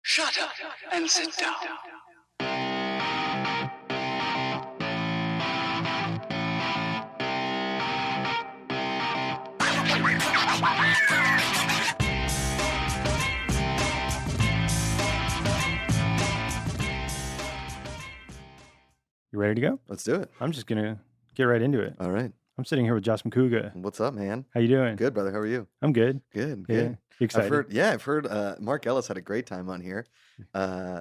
Shut up and sit down. You ready to go? Let's do it. I'm just gonna get right into it. All right. I'm sitting here with Josh Macuga. What's up, man? How you doing? Good, brother. How are you? I'm good. Good. Yeah. Good. You excited? I've heard Mark Ellis had a great time on here.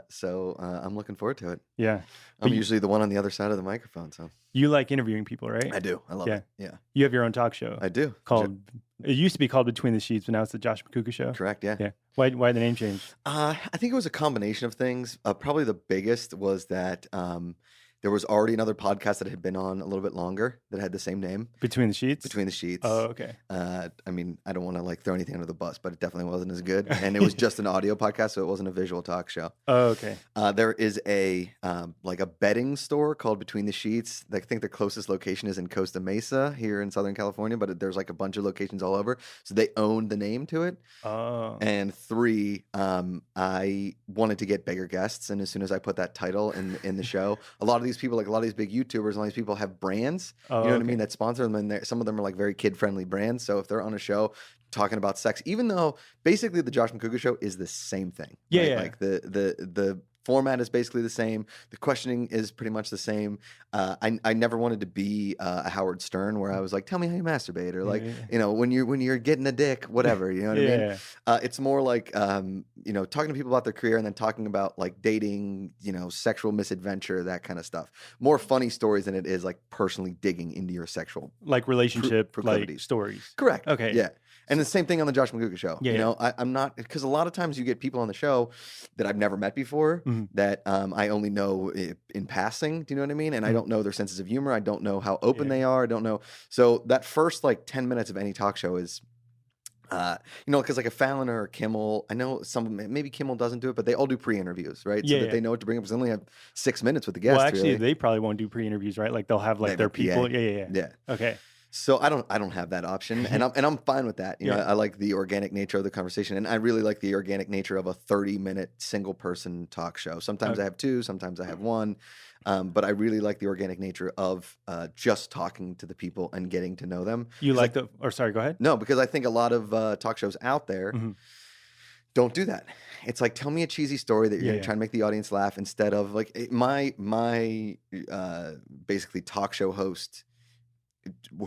So I'm looking forward to it. Yeah. I'm But usually the one on the other side of the microphone, so you like interviewing people, right? I do. I love Yeah. it. Yeah. You have your own talk show I do. called. It used to be called Between the Sheets, but now it's the Josh Macuga Show. Correct. Yeah. Yeah. Why the name change? I think it was a combination of things. Probably the biggest was that there was already another podcast that had been on a little bit longer that had the same name. Between the Sheets. Between the Sheets. Oh, okay. I mean, I don't want to throw anything under the bus, but it definitely wasn't as good. And it was just an audio podcast, so it wasn't a visual talk show. Oh, okay. There is a bedding store called Between the Sheets. I think the closest location is in Costa Mesa here in Southern California, but there's a bunch of locations all over. So they own the name to it. Oh. And 3, I wanted to get bigger guests, and as soon as I put that title in the show, a lot of these people, a lot of these big YouTubers, and all these people have brands. Oh, you know what I okay. mean? That sponsor them, and some of them are very kid-friendly brands. So if they're on a show talking about sex, even though basically the Josh Macuga Show is the same thing. Yeah, right? yeah. Like the format is basically the same. The questioning is pretty much the same. I never wanted to be a Howard Stern where I was like, tell me how you masturbate, or when you're getting a dick, whatever. You know what I mean? It's more like talking to people about their career and then talking about dating, sexual misadventure, that kind of stuff. More funny stories than it is personally digging into your sexual relationship proclivities. Stories. Correct. Okay. Yeah. And the same thing on the Josh Macuga Show. Yeah. I'm not, because a lot of times you get people on the show that I've never met before, that I only know in passing. Do you know what I mean? And I don't know their senses of humor. I don't know how open they are. I don't know. So that first 10 minutes of any talk show is, because a Fallon or Kimmel, I know maybe Kimmel doesn't do it, but they all do pre-interviews, right? So that they know what to bring up, because they only have 6 minutes with the guest. Well, actually, they probably won't do pre-interviews, right? They'll have their people. Yeah. Okay. So I don't have that option, and I'm fine with that. I like the organic nature of the conversation, and I really like the organic nature of a 30-minute single person talk show. Sometimes I have 2, sometimes I have 1, but I really like the organic nature of just talking to the people and getting to know them. Sorry, go ahead. No, because I think a lot of talk shows out there don't do that. It's tell me a cheesy story that you're trying to make the audience laugh, instead of my basically talk show host,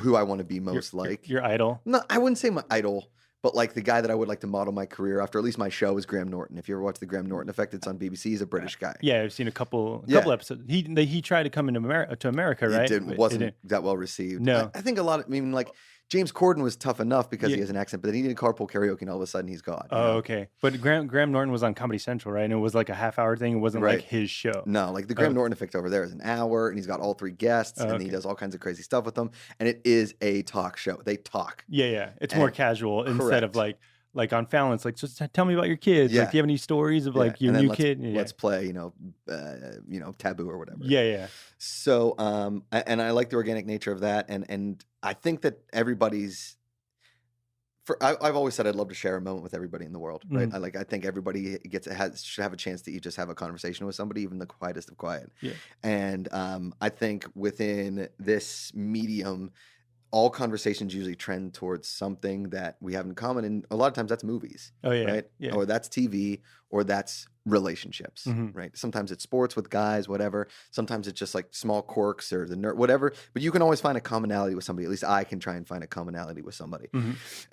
who I want to be most your idol. No, I wouldn't say my idol, but the guy that I would like to model my career after, at least my show, is Graham Norton. If you ever watch the Graham Norton Effect, it's on BBC. He's a British guy. Yeah, I've seen a couple episodes. He tried to come into America, right? It wasn't that well received. No. I think a lot of, James Corden was tough enough because he has an accent, but then he did carpool karaoke, and all of a sudden he's gone. Oh, okay. But Graham Norton was on Comedy Central, right? And it was a half-hour thing. It wasn't his show. No, the Graham Norton Effect over there is an hour, and he's got all 3 guests, and he does all kinds of crazy stuff with them. And it is a talk show. They talk. Yeah. It's more casual instead of on Fallon. It's just tell me about your kids. Do you have any stories of your new kid? Let's play, Taboo or whatever. Yeah. So, and I like the organic nature of that, and I think that everybody's. I've always said I'd love to share a moment with everybody in the world, right? I think everybody should have a chance to just have a conversation with somebody, even the quietest of quiet. Yeah. And I think within this medium, all conversations usually trend towards something that we have in common, and a lot of times that's movies. Oh yeah, right? Yeah. Or that's TV, or that's relationships, right? Sometimes it's sports with guys, whatever. Sometimes it's just small quirks or the nerd, whatever. But you can always find a commonality with somebody. At least I can try and find a commonality with somebody.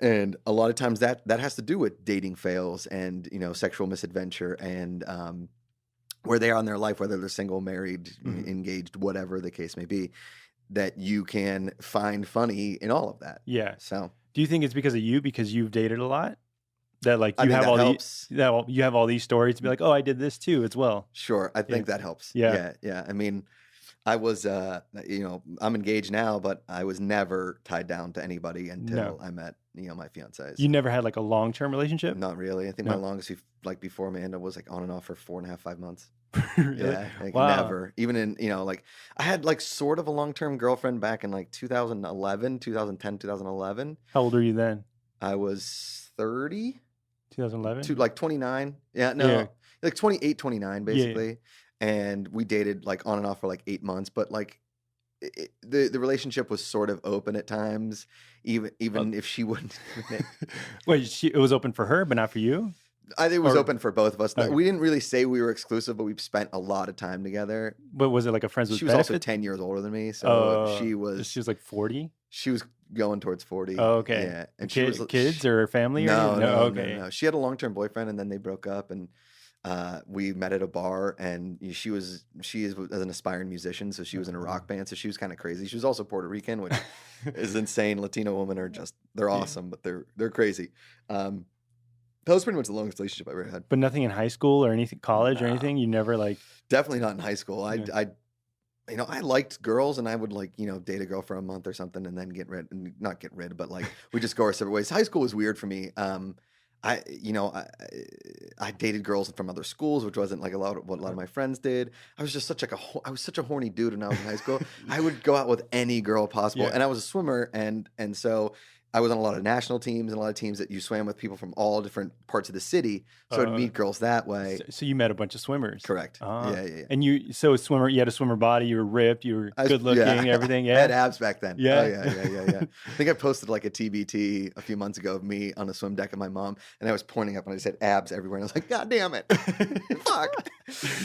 And a lot of times that has to do with dating fails and sexual misadventure and where they are in their life, whether they're single, married, engaged, whatever the case may be, that you can find funny in all of that. Yeah. So, do you think it's because you've dated a lot? That you have all these stories to be I did this too as well. Sure, I think that helps. Yeah. I mean, I was, I'm engaged now, but I was never tied down to anybody until I met, my fiancée. You never had a long-term relationship? Not really. I think my longest, before Amanda, was on and off for 4.5, 5 months. Really? Yeah, Wow. never. Even in, I had sort of a long-term girlfriend back in 2011, 2010, 2011. How old were you then? I was 30. 2011? 29. Yeah, no. like 28, 29, basically. And we dated like on and off for like 8 months, but like the relationship was sort of open at times, even if she wouldn't admit. Wait, it was open for her, but not for you? I think it was open for both of us. Okay. We didn't really say we were exclusive, but we've spent a lot of time together. But was it like a friends with She was benefits? also 10 years older than me, so she was like 40. She was going towards 40. Oh, okay. Yeah, and kids or family? No, or no, okay. no. She had a long-term boyfriend, and then they broke up, and we met at a bar, and she is an aspiring musician, so she was in a rock band, so she was kind of crazy. She was also Puerto Rican, which is insane. Latino women are they're awesome, but they're crazy. That was pretty much the longest relationship I ever had. But nothing in high school or anything, college or anything? You never like... Definitely not in high school. I liked girls, and I would like, date a girl for a month or something and then not get rid, but like we just go our separate ways. High school was weird for me. I dated girls from other schools, which wasn't like what a lot of my friends did. I was just such a horny dude when I was in high school. I would go out with any girl possible, and I was a swimmer, and so I was on a lot of national teams and a lot of teams that you swam with people from all different parts of the city. So I'd meet girls that way. So you met a bunch of swimmers. Correct. Yeah. And you had a swimmer body. You were ripped. You were good looking. Everything. Yeah. I had abs back then. Yeah. Oh, yeah. I think I posted like a TBT a few months ago of me on the swim deck of my mom, and I was pointing up and I just had abs everywhere, and I was like, God damn it! Fuck.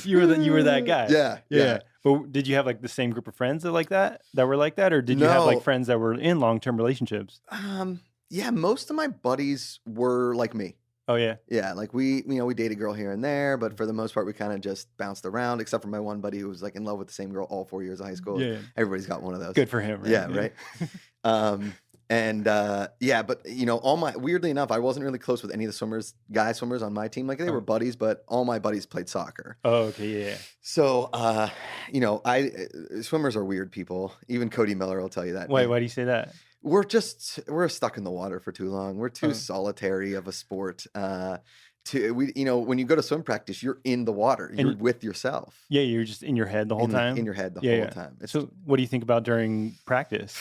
You were that guy. Yeah. But did you have like the same group of friends that were like that, or did you have like friends that were in long-term relationships? Yeah, most of my buddies were like me. Oh yeah. Yeah, like we dated a girl here and there, but for the most part we kind of just bounced around, except for my one buddy who was like in love with the same girl all 4 years of high school. Yeah. Everybody's got one of those. Good for him, right? Yeah, right. But weirdly enough, I wasn't really close with any of the guy swimmers on my team. Like they were buddies, but all my buddies played soccer. Oh, okay, yeah. So, swimmers are weird people. Even Cody Miller will tell you that. Why do you say that? We're stuck in the water for too long. We're too solitary of a sport. When you go to swim practice, you're in the water. You're with yourself. Yeah, you're just in your head the whole time. In your head the whole time. So, what do you think about during practice?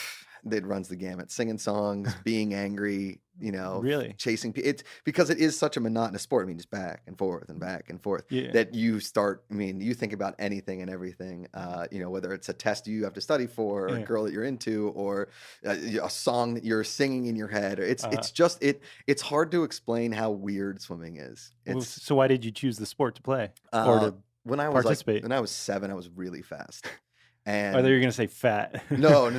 It runs the gamut. Singing songs, being angry, really chasing people. It's because it is such a monotonous sport. I mean, just back and forth and back and forth. Yeah. That you start. I mean, you think about anything and everything. Whether it's a test you have to study for, or a girl that you're into, or a song that you're singing in your head. It's hard to explain how weird swimming is. So why did you choose the sport to play or to participate? When I was 7, I was really fast. And I thought you were going to say fat. No.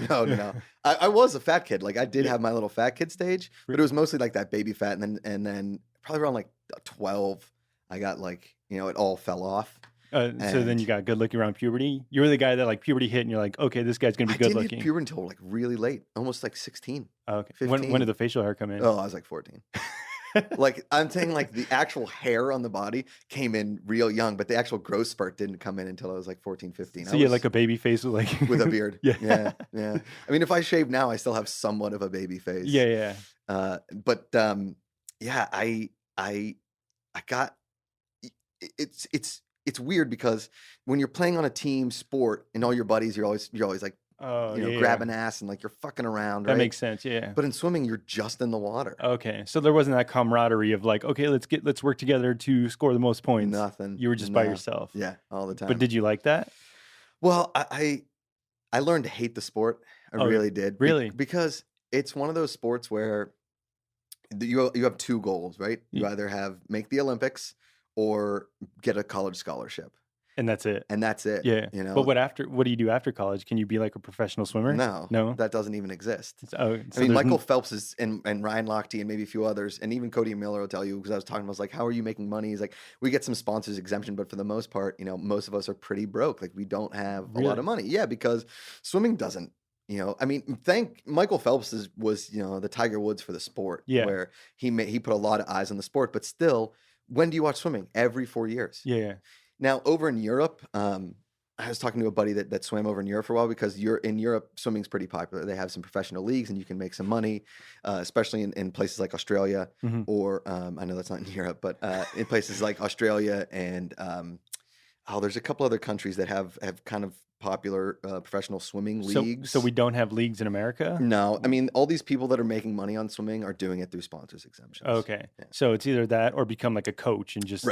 I was a fat kid. Like I did have my little fat kid stage, but it was mostly like that baby fat. And then probably around like 12, I got like, it all fell off. So then you got good looking around puberty. You were the guy that like puberty hit and you're like, okay, this guy's going to be good looking. I didn't hit puberty until like really late, almost like 16. Oh, okay. 15. When did the facial hair come in? Oh, I was like 14. Like I'm saying, like the actual hair on the body came in real young, but the actual growth spurt didn't come in until I was like 14, 15. So you had like a baby face with a beard. Yeah. I mean, if I shave now, I still have somewhat of a baby face. Yeah. I got it's weird because when you're playing on a team sport and all your buddies, you're always like, grabbing ass and like you're fucking around. Right? That makes sense. Yeah. But in swimming, you're just in the water. Okay. So there wasn't that camaraderie of like, okay, let's work together to score the most points. Nothing. You were just by yourself. Yeah. All the time. But did you like that? Well, I learned to hate the sport. I really did. Really? Because it's one of those sports where you have two goals, right? You either make the Olympics or get a college scholarship. And that's it. Yeah. But what do you do after college? Can you be like a professional swimmer? No, that doesn't even exist. I mean, Michael Phelps is and Ryan Lochte and maybe a few others, and even Cody Miller will tell you, because I was talking, I was like, how are you making money? He's like, we get some sponsors exemption, but for the most part, most of us are pretty broke. Like we don't have a lot of money. Yeah, because swimming doesn't. I mean, Michael Phelps was the Tiger Woods for the sport. Yeah. Where he put a lot of eyes on the sport, but still, when do you watch swimming? Every 4 years. Yeah. Now, over in Europe, I was talking to a buddy that swam over in Europe for a while, because in Europe, swimming's pretty popular. They have some professional leagues and you can make some money, especially in places like Australia, or I know that's not in Europe, but in places like Australia and there's a couple other countries that have kind of popular professional swimming leagues. So we don't have leagues in America? No, I mean, all these people that are making money on swimming are doing it through sponsors exemptions. Okay. Yeah. So it's either that or become like a coach and just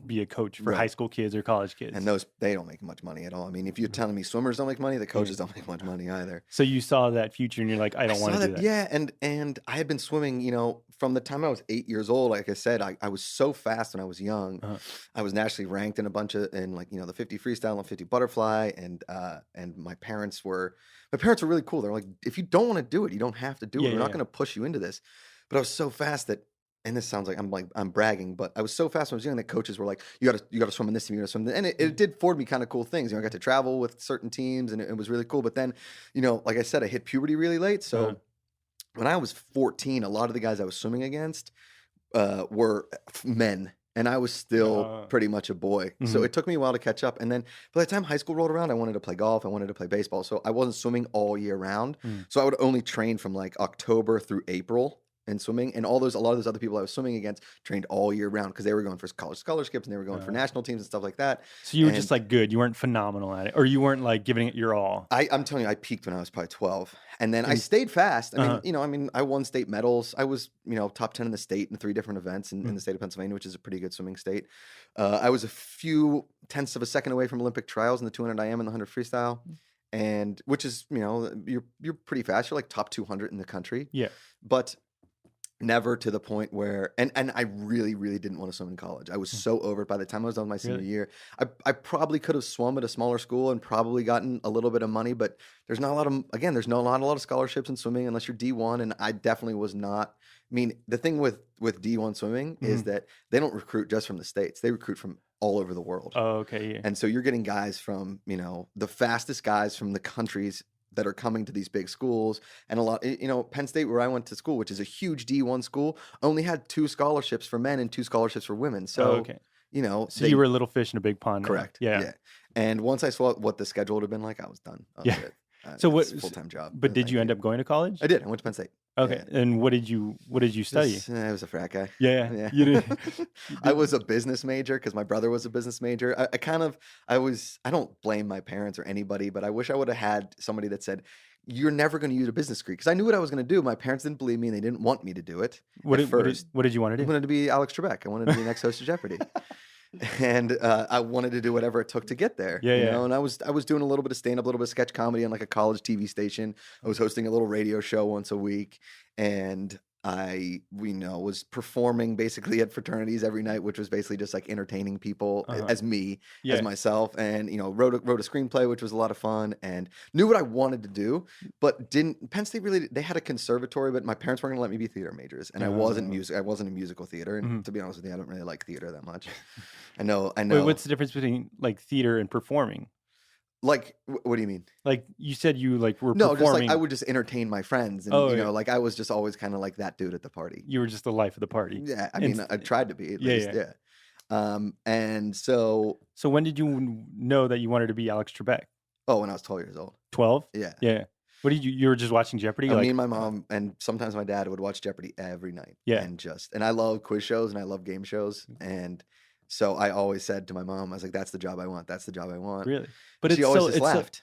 be a coach for high school kids or college kids. And they don't make much money at all. I mean, if you're telling me swimmers don't make money, the coaches don't make much money either. So you saw that future and you're like, I don't want to do that. Yeah, and I had been swimming, from the time I was 8 years old. Like I said, I was so fast when I was young. I was nationally ranked in a bunch of the 50 freestyle and 50 butterfly, and my parents were really cool. They're like, if you don't want to do it, you don't have to do it. We're not going to push you into this. But I was so fast that, and this sounds like I'm bragging, but I was so fast when I was young that coaches were like, you got to swim in this team, you got to swim, and it did afford me kind of cool things. I got to travel with certain teams, and it was really cool. But then, like I said, I hit puberty really late, so when I was 14, a lot of the guys I was swimming against were men. And I was still pretty much a boy. So it took me a while to catch up. And then by the time high school rolled around, I wanted to play golf. I wanted to play baseball. So I wasn't swimming all year round. So I would only train from like October through April in swimming. And a lot of those other people I was swimming against trained all year round because they were going for college scholarships and they were going for national teams and stuff like that. So you were just like good. You weren't phenomenal at it, or you weren't like giving it your all. I'm telling you, I peaked when I was probably 12. And then I stayed fast. I mean, I won state medals. I was, top 10 in the state in 3 different events in the state of Pennsylvania, which is a pretty good swimming state. I was a few tenths of a second away from Olympic trials in the 200 IM and the 100 freestyle, and which is, you're pretty fast. You're like top 200 in the country. Yeah. But never to the point where, and I really, really didn't want to swim in college. I was so over it by the time I was done with my senior year. I probably could have swum at a smaller school and probably gotten a little bit of money, but there's not a lot of scholarships in swimming unless you're D1, and I definitely was not. I mean, the thing with D1 swimming is that they don't recruit just from the States. They recruit from all over the world. Oh, okay. Yeah. And so you're getting guys from, the fastest guys from the countries that are coming to these big schools. And a lot, Penn State, where I went to school, which is a huge D1 school, only had 2 scholarships for men and 2 scholarships for women. So, so you were a little fish in a big pond. Correct. Yeah. And once I saw what the schedule would have been like, I was done. It. So what full-time job? But did you end up going to college? I did. I went to Penn State. Okay. Yeah. And what did you study? I was a frat guy. Yeah. You did. I was a business major because my brother was a business major. I don't blame my parents or anybody, but I wish I would have had somebody that said, you're never going to use a business degree, because I knew what I was going to do. My parents didn't believe me and they didn't want me to do it. What did you want to do? I wanted to be Alex Trebek. I wanted to be the next host of Jeopardy. And I wanted to do whatever it took to get there. And I was doing a little bit of stand-up, a little bit of sketch comedy on like a college TV station. I was hosting a little radio show once a week, and I was performing basically at fraternities every night, which was basically just like entertaining people as myself, and wrote a screenplay, which was a lot of fun, and knew what I wanted to do, but didn't. Penn State they had a conservatory, but my parents weren't going to let me be theater majors, and I wasn't in musical theater, and to be honest with you, I don't really like theater that much. I know. Wait, what's the difference between like theater and performing? Like, what do you mean? Like you said, you like were no, performing. just like I would just entertain my friends, and like I was just always kind of like that dude at the party. You were just the life of the party. Yeah, I mean, I tried to be at least. And so when did you know that you wanted to be Alex Trebek? Oh, when I was 12 years old. 12? Yeah. What did you were just watching Jeopardy? Me and my mom and sometimes my dad would watch Jeopardy every night. Yeah. And I love quiz shows and I love game shows, and so I always said to my mom, I was like, that's the job I want. That's the job I want. Really? But she always just laughed.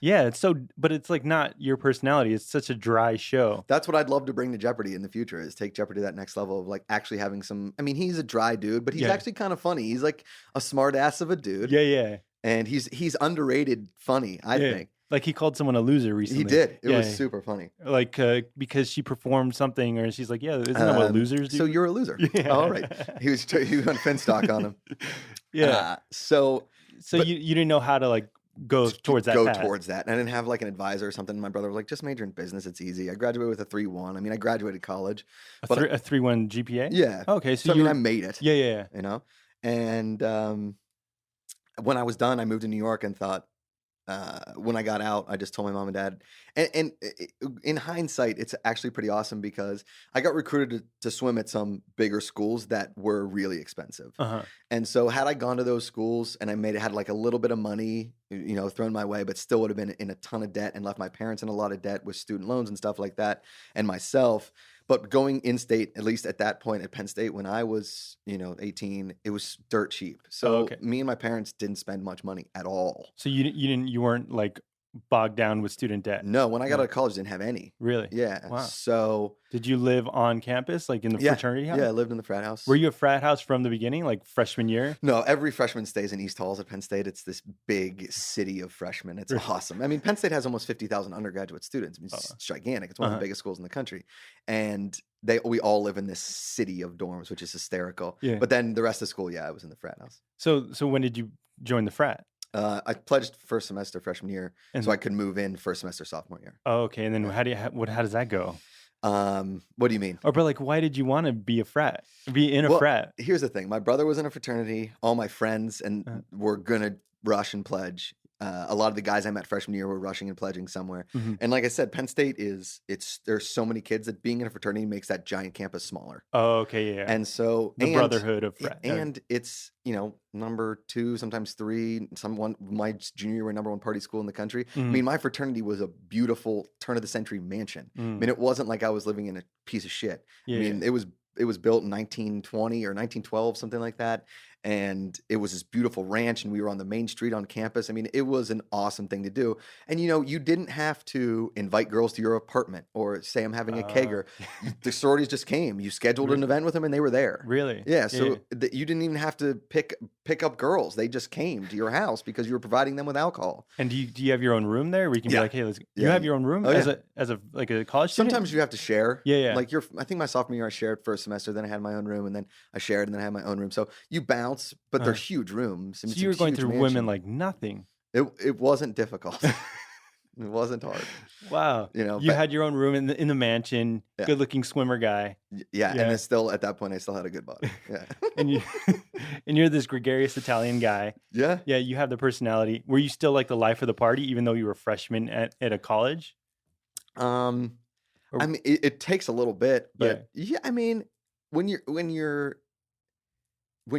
But it's like not your personality. It's such a dry show. That's what I'd love to bring to Jeopardy in the future, is take Jeopardy to that next level of like actually having some, I mean, he's a dry dude, but he's actually kind of funny. He's like a smart ass of a dude. Yeah. And he's underrated funny, I think. Like he called someone a loser recently. He did. It was super funny. Like because she performed something, or she's like, "Yeah, isn't that what losers do?" So you're a loser. Yeah. All right. He went Finstock on him. Yeah. So you didn't know how to like go towards that. Towards that. And I didn't have like an advisor or something. My brother was like, "Just major in business. It's easy." I graduated with a 3.1. I mean, I graduated college. A 3.1 GPA. Yeah. Okay. So I made it. Yeah. And when I was done, I moved to New York and thought. When I got out, I just told my mom and dad. And in hindsight, it's actually pretty awesome because I got recruited to swim at some bigger schools that were really expensive. And so had I gone to those schools and had like a little bit of money, thrown my way, but still would have been in a ton of debt and left my parents in a lot of debt with student loans and stuff like that, and myself, But going in state, at least at that point at Penn State, when I was, 18, it was dirt cheap. So me and my parents didn't spend much money at all. So you weren't like bogged down with student debt? No, when I got out of college, I didn't have any. Really? Yeah. Wow. So did you live on campus, like in the fraternity house? Yeah, I lived in the frat house. Were you a frat house from the beginning, like freshman year? No, every freshman stays in East Halls at Penn State. It's this big city of freshmen. It's awesome. I mean, Penn State has almost 50,000 undergraduate students. I mean, it's gigantic. It's one of the biggest schools in the country. And we all live in this city of dorms, which is hysterical. Yeah. But then the rest of school, I was in the frat house. So when did you join the frat? I pledged first semester freshman year, so I could move in first semester sophomore year. Oh, okay. And then how does that go? What do you mean? But like, why did you want to be a frat? Be in a frat? Here's the thing. My brother was in a fraternity. All my friends were gonna rush and pledge. A lot of the guys I met freshman year were rushing and pledging somewhere. Mm-hmm. And like I said, Penn State there's so many kids that being in a fraternity makes that giant campus smaller. Oh, okay, yeah. And so the brotherhood of frat. And it's, number 2, sometimes 3. My junior year, we're number 1 party school in the country. Mm-hmm. I mean, my fraternity was a beautiful turn of the century mansion. Mm-hmm. I mean, it wasn't like I was living in a piece of shit. Yeah, I mean, it was built in 1920 or 1912, something like that. And it was this beautiful ranch, and we were on the main street on campus. I mean, it was an awesome thing to do. And, you didn't have to invite girls to your apartment or say I'm having a kegger. The sororities just came. You scheduled an event with them, and they were there. Really? Yeah. So you didn't even have to pick up girls. They just came to your house because you were providing them with alcohol. And do you have your own room there where you can be like, hey, you have your own room as a college student? Sometimes you have to share. Yeah. Like I think my sophomore year I shared first semester, then I had my own room, and then I shared, and then I had my own room. So you bounce. But they're huge rooms. I mean, so you were going through women like nothing. It wasn't difficult. It wasn't hard. Wow. You had your own room in the mansion. Yeah. Good looking swimmer guy. Yeah. And at that point I still had a good body. Yeah. and you're this gregarious Italian guy. Yeah. Yeah. You have the personality. Were you still like the life of the party, even though you were a freshman at a college? I mean, it takes a little bit, but I mean, when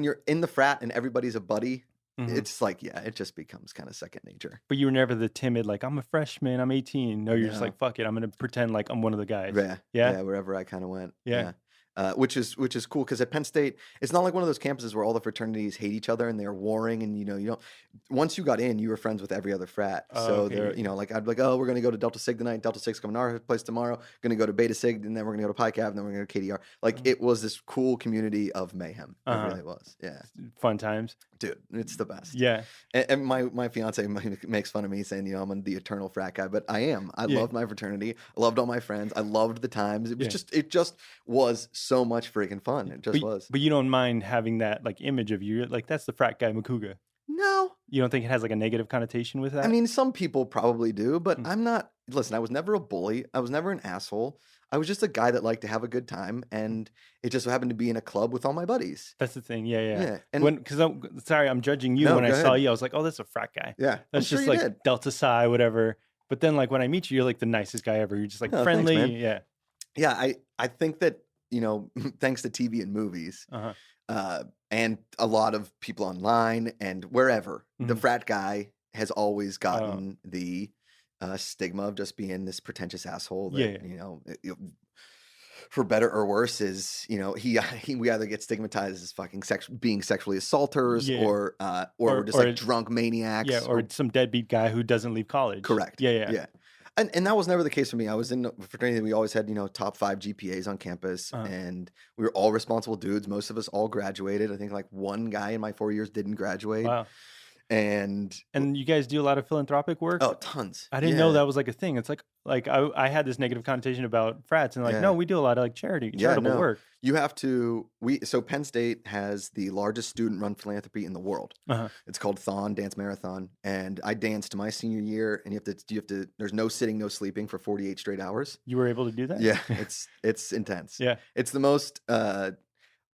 you're in the frat and everybody's a buddy, it's like, it just becomes kind of second nature. But you were never the timid, like, I'm a freshman, I'm 18. No, you're just like, fuck it, I'm going to pretend like I'm one of the guys. Yeah, wherever I kind of went. Yeah. Which is cool because at Penn State, it's not like one of those campuses where all the fraternities hate each other and they're warring, and you don't. Once you got in, you were friends with every other frat. So they're like I'd be like, oh, we're gonna go to Delta Sig tonight. Delta Sig's coming to our place tomorrow. Gonna go to Beta Sig, and then we're gonna go to Pi Cav, and then we're gonna go to KDR. Like it was this cool community of mayhem. It really was. Yeah, fun times, dude. It's the best. Yeah. And my fiance makes fun of me saying, I'm the eternal frat guy, but I am. I loved my fraternity. I loved all my friends. I loved the times. It was it just was so much freaking fun. It just was. But you don't mind having that like image of you, like that's the frat guy Macuga. No. You don't think it has like a negative connotation with that? I mean, some people probably do, but I'm not. Listen, I was never a bully. I was never an asshole. I was just a guy that liked to have a good time, and it just happened to be in a club with all my buddies. That's the thing. Yeah. And because I'm judging you. When I saw you, I was like, oh, that's a frat guy. Yeah. That's just like Delta Psi, whatever. But then like when I meet you, you're like the nicest guy ever. You're just like friendly. Thanks, yeah. Yeah. I think that, thanks to TV and movies, and a lot of people online and wherever, the frat guy has always gotten the stigma of just being this pretentious asshole that, for better or worse, is we either get stigmatized as fucking being sexually assaulters or just like drunk maniacs, or some deadbeat guy who doesn't leave college. Correct. Yeah. And that was never the case for me. I was in a fraternity. We always had, top 5 GPAs on campus, and we were all responsible dudes. Most of us all graduated. I think like one guy in my 4 years didn't graduate. Wow. And you guys do a lot of philanthropic work? Oh, tons. I didn't know that was like a thing. It's like I had this negative connotation about frats, and no, we do a lot of like charitable work. You have to. So Penn State has the largest student-run philanthropy in the world. It's called Thon Dance Marathon, and I danced my senior year, and you have to. There's no sitting, no sleeping for 48 straight hours. You were able to do that? Yeah, it's intense. Yeah, it's the most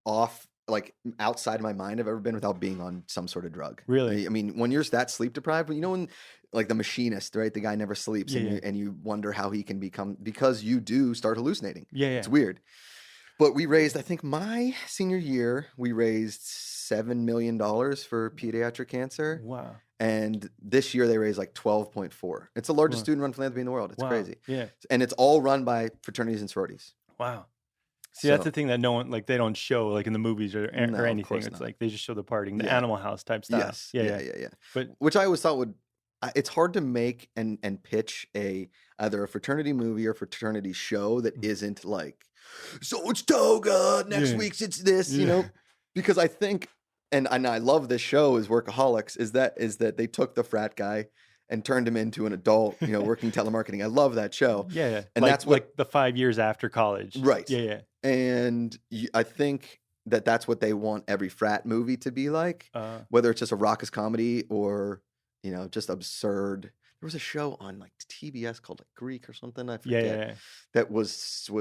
off. Like outside of my mind I've ever been without being on some sort of drug. Really? I mean, when you're that sleep deprived, when like the machinist, right? The guy never sleeps, and you wonder how he can become, because you do start hallucinating. Yeah. It's weird. But we raised, I think my senior year, we raised $7 million for pediatric cancer. Wow. And this year they raised like 12.4. It's the largest student-run philanthropy in the world. It's crazy. Yeah. And it's all run by fraternities and sororities. Wow. See, that's the thing that no one, like, they don't show, like, in the movies or No, anything. of course It's not. like they just show the partying, the Yeah. Animal House type stuff. Yes. Yeah. But which I always thought it's hard to make and pitch either a fraternity movie or fraternity show that isn't like, so it's toga, next week's it's this, you know, because I think, and I love this show is Workaholics, is that they took the frat guy and turned him into an adult, you know, working telemarketing. I love that show. Yeah. And like, that's what, like the 5 years after college. Right. Yeah. And I think that's what they want every frat movie to be like, whether it's just a raucous comedy or, you know, just absurd. There was a show on like TBS called like Greek or something. I forget. Yeah. That was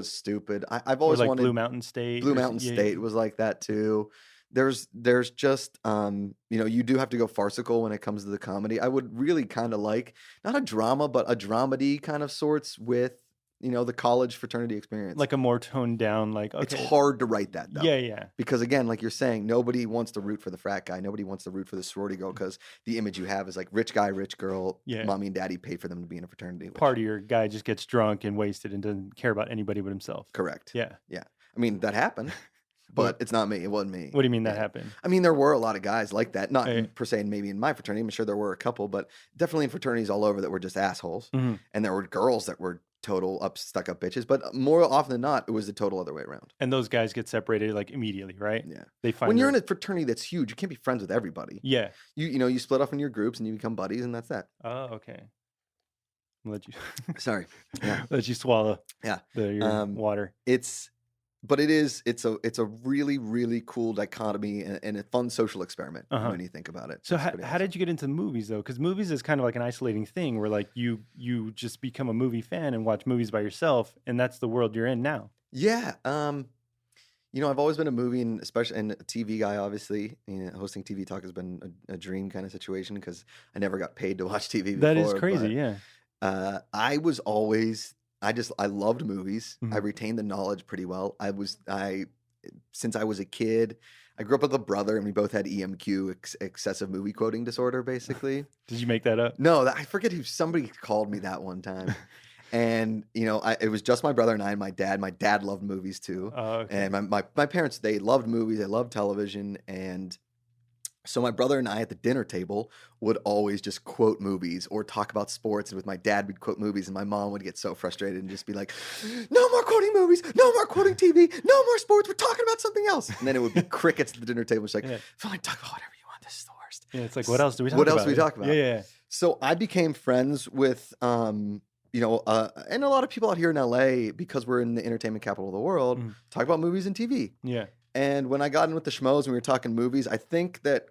stupid. I've always wanted Blue Mountain State. Blue Mountain State was like that too. There's just you know, you do have to go farcical when it comes to the comedy. I would really kind of like not a drama, but a dramedy kind of sorts with, you know, the college fraternity experience. Like a more toned down, like, okay. It's hard to write that though. Yeah. Because again, like you're saying, nobody wants to root for the frat guy. Nobody wants to root for the sorority girl because the image you have is like rich guy, rich girl. Yeah. Mommy and daddy paid for them to be in a fraternity. Partier guy just gets drunk and wasted and doesn't care about anybody but himself. Correct. Yeah. I mean, that happened. But it's not me. It wasn't me. What do you mean that happened? I mean, there were a lot of guys like that. Not per se, maybe in my fraternity. I'm sure there were a couple, but definitely in fraternities all over that were just assholes. Mm-hmm. And there were girls that were total stuck up bitches. But more often than not, it was the total other way around. And those guys get separated like immediately, right? Yeah. They find when you're in a fraternity that's huge, you can't be friends with everybody. Yeah. You know, you split off in your groups and you become buddies, and that's that. Oh, okay. I'll let you. Sorry. Yeah. Let you swallow. Yeah. Your water. But it's a really, really cool dichotomy and a fun social experiment when you think about it. So how did you get into movies though? Because movies is kind of like an isolating thing where like you just become a movie fan and watch movies by yourself, and that's the world you're in now. Yeah. You know, I've always been a movie and a TV guy, obviously. You know, hosting TV talk has been a dream kind of situation because I never got paid to watch TV before. That is crazy, yeah. I was always... I loved movies. Mm-hmm. I retained the knowledge pretty well. Since I was a kid, I grew up with a brother and we both had EMQ, excessive movie quoting disorder, basically. Did you make that up? No, I forget who, somebody called me that one time. And, you know, it was just my brother and I and my dad. My dad loved movies too. Oh, okay. And my parents, they loved movies. They loved television. And so my brother and I at the dinner table would always just quote movies or talk about sports. And with my dad, we'd quote movies. And my mom would get so frustrated and just be like, no more quoting movies, no more quoting TV, no more sports. We're talking about something else. And then it would be crickets at the dinner table. She's like, fine, talk about whatever you want. This is the worst. Yeah, it's like, what else do we talk about? What else do we talk about? Yeah. So I became friends with, you know, and a lot of people out here in LA, because we're in the entertainment capital of the world, talk about movies and TV. Yeah. And when I got in with the schmoes and we were talking movies, I think that,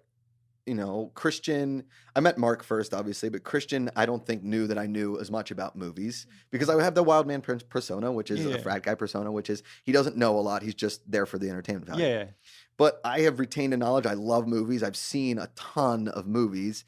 you know, Christian, I met Mark first, obviously, but Christian, I don't think knew that I knew as much about movies because I have the wild man persona, which is a frat guy persona, which is he doesn't know a lot. He's just there for the entertainment value. Yeah. But I have retained a knowledge. I love movies. I've seen a ton of movies.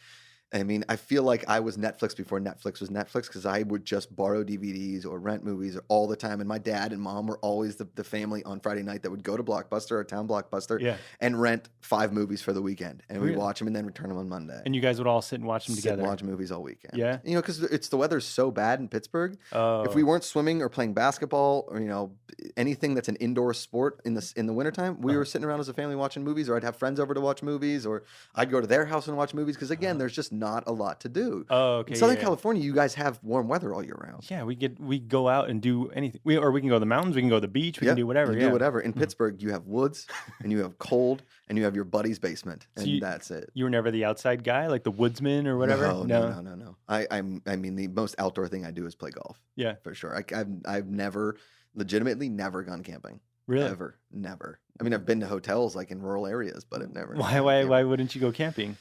I mean, I feel like I was Netflix before Netflix was Netflix because I would just borrow DVDs or rent movies all the time. And my dad and mom were always the family on Friday night that would go to Blockbuster or Town Blockbuster and rent 5 movies for the weekend. And we'd watch them and then return them on Monday. And you guys would all sit and watch them together? And watch movies all weekend. Yeah? You know, because the weather's so bad in Pittsburgh. Oh. If we weren't swimming or playing basketball or, you know, anything that's an indoor sport in the wintertime, we were sitting around as a family watching movies, or I'd have friends over to watch movies, or I'd go to their house and watch movies because, again, there's just not a lot to do. Oh, okay. In Southern California, you guys have warm weather all year round. Yeah, we go out and do anything. Or we can go to the mountains, we can go to the beach, we can do whatever. Do whatever. In Pittsburgh, you have woods, and you have cold, and you have your buddy's basement, and that's it. You were never the outside guy, like the woodsman or whatever? No. I mean, the most outdoor thing I do is play golf. Yeah. For sure. I've legitimately never gone camping. Really? Ever. Never. I mean, I've been to hotels like in rural areas, but I've never. Why wouldn't you go camping?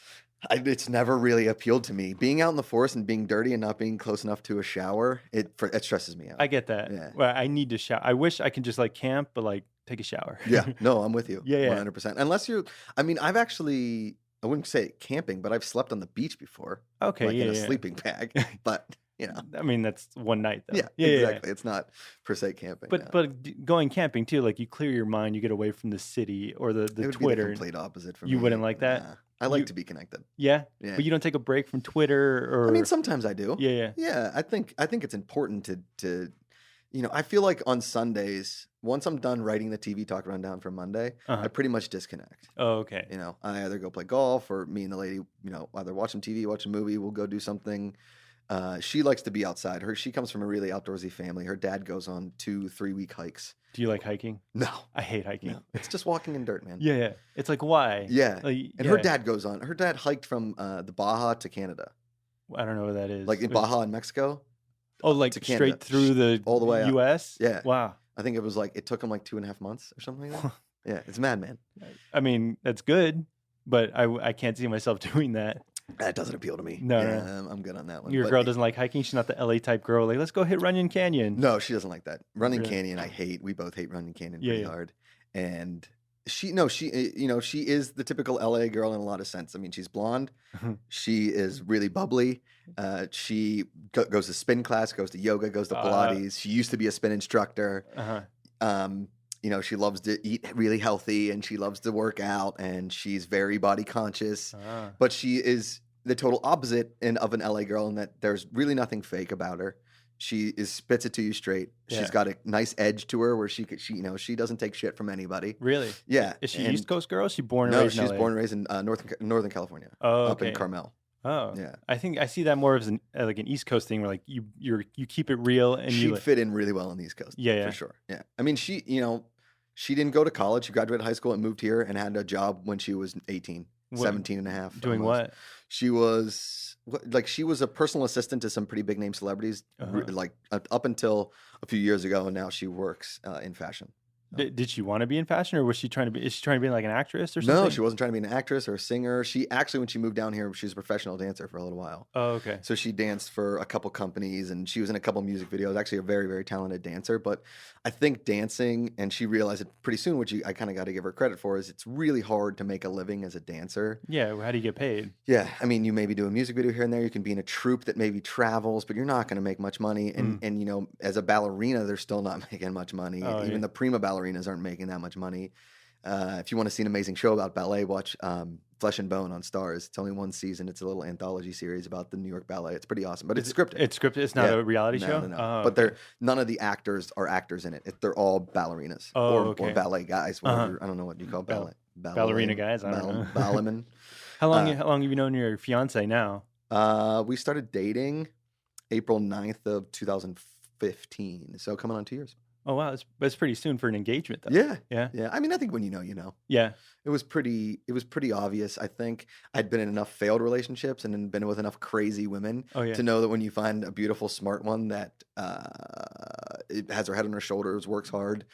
It's never really appealed to me. Being out in the forest and being dirty and not being close enough to a shower, it stresses me out. I get that. Yeah. Well, I need to shower. I wish I could just like camp, but like take a shower. Yeah. No, I'm with you. Yeah. 100%. Unless I mean, I've actually, I wouldn't say camping, but I've slept on the beach before. Okay. Like in a sleeping bag. But, you know. I mean, that's one night though. Yeah, exactly. It's not per se camping. But going camping too, like you clear your mind, you get away from the city or the it would Twitter. Be the complete opposite for me. You wouldn't like that? Nah. I like to be connected. Yeah? But you don't take a break from Twitter or... I mean, sometimes I do. Yeah. Yeah, I think it's important to I feel like on Sundays, once I'm done writing the TV Talk rundown for Monday, I pretty much disconnect. Oh, okay. I either go play golf or me and the lady, either watch some TV, watch a movie, we'll go do something. She likes to be outside. She comes from a really outdoorsy family. Her dad goes on 2-3 week hikes. Do you like hiking? No. I hate hiking. No. It's just walking in dirt, man. Yeah. It's like, why? Yeah. Like, and her dad goes on. Her dad hiked from the Baja to Canada. I don't know what that is. Like in Baja in Mexico. Oh, like straight through the all the way U.S.? Out. Yeah. Wow. I think it took him like 2.5 months or something like that. Yeah, it's mad, man. I mean, that's good, but I can't see myself doing that. That doesn't appeal to me. No. I'm good on that one. Your girl doesn't like hiking? She's not the LA type girl. Like, let's go hit Runyon Canyon. No, she doesn't like that. Runyon Really? Canyon, I hate. We both hate Runyon Canyon pretty hard. And she is the typical LA girl in a lot of sense. I mean, she's blonde. She is really bubbly. She goes to spin class, goes to yoga, goes to Pilates. She used to be a spin instructor. She loves to eat really healthy and she loves to work out and she's very body conscious. But she is the total opposite of an LA girl in that there's really nothing fake about her. She spits it to you straight. Yeah. She's got a nice edge to her where she doesn't take shit from anybody. Really? Yeah. Is she East Coast girl? Or is she born and No, raised in she's LA? born and raised in Northern California. Oh, up in Carmel. Oh, yeah. I think I see that more as like an East Coast thing, where like you keep it real and she'd fit in really well on the East Coast. Yeah, for sure. Yeah, I mean, she didn't go to college. She graduated high school and moved here and had a job when she was 18, 17 and a half. Doing almost. what? She was a personal assistant to some pretty big name celebrities, like up until a few years ago, and now she works in fashion. Did she want to be in fashion, or was she trying to be? Is she trying to be like an actress or something? No, she wasn't trying to be an actress or a singer. She actually, when she moved down here, she was a professional dancer for a little while. Oh, okay. So she danced for a couple companies, and she was in a couple music videos. Actually, a very, very talented dancer. But I think dancing, and she realized it pretty soon, which I kind of got to give her credit for, is it's really hard to make a living as a dancer. Yeah. How do you get paid? Yeah, I mean, you maybe do a music video here and there. You can be in a troupe that maybe travels, but you're not going to make much money. And as a ballerina, they're still not making much money. Oh, Even the prima ballerinas aren't making that much money. If you want to see an amazing show about ballet, watch Flesh and Bone on Stars. It's only one season. It's a little anthology series about the New York Ballet. It's pretty awesome, but it's scripted. It's scripted. It's not a reality show. No. Oh, but none of the actors are actors in it. They're all ballerinas or ballet guys. Whatever. I don't know what you call ballerina guys. I don't know. Ballerman. How long have you known your fiance now? We started dating April 9th of 2015. So coming on 2 years. Oh wow, that's pretty soon for an engagement, though. Yeah. I mean, I think when you know, you know. Yeah. It was pretty obvious. I think I'd been in enough failed relationships and then been with enough crazy women to know that when you find a beautiful, smart one that it has her head on her shoulders, works hard,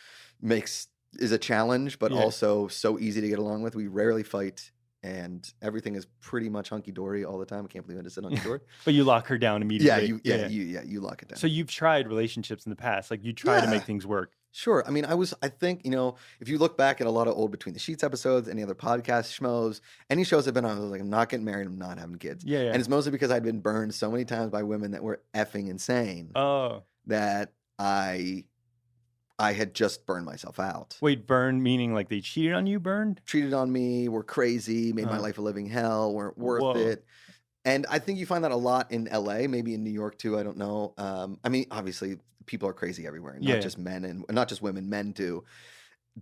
is a challenge, but also so easy to get along with. We rarely fight. And everything is pretty much hunky dory all the time. I can't believe I just said hunky dory. But you lock her down immediately. You lock it down. So you've tried relationships in the past, like you try to make things work. Sure. I mean, I think, if you look back at a lot of old Between the Sheets episodes, any other podcast schmoes, any shows I've been on, I was like, I'm not getting married, I'm not having kids. Yeah. And it's mostly because I'd been burned so many times by women that were effing insane. Oh. That I had just burned myself out. Wait, burned meaning like they cheated on you? Burned? Treated on me, were crazy, made my life a living hell, weren't worth it. And I think you find that a lot in LA, maybe in New York too. I don't know. I mean, obviously, people are crazy everywhere, not just men and not just women, men too.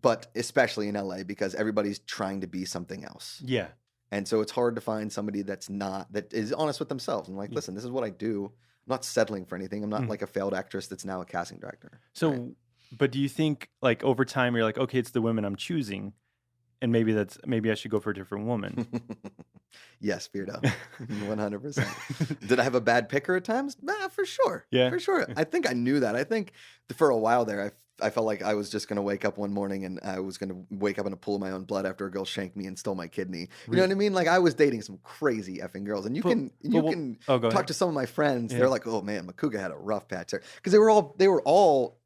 But especially in LA because everybody's trying to be something else. Yeah. And so it's hard to find somebody that is honest with themselves. I'm like, listen, this is what I do. I'm not settling for anything. I'm not like a failed actress that's now a casting director. So. Right? But do you think, like, over time, you're like, okay, it's the women I'm choosing, and maybe I should go for a different woman? Yes, Beardo, 100%. Did I have a bad picker at times? Nah, for sure. Yeah, for sure. I think I knew that. I think for a while there, I felt like I was just going to wake up one morning and I was going to wake up in a pool of my own blood after a girl shanked me and stole my kidney. You know what I mean? Like I was dating some crazy effing girls, and you can talk to some of my friends. Yeah. They're like, oh man, Macuga had a rough patch there because they were all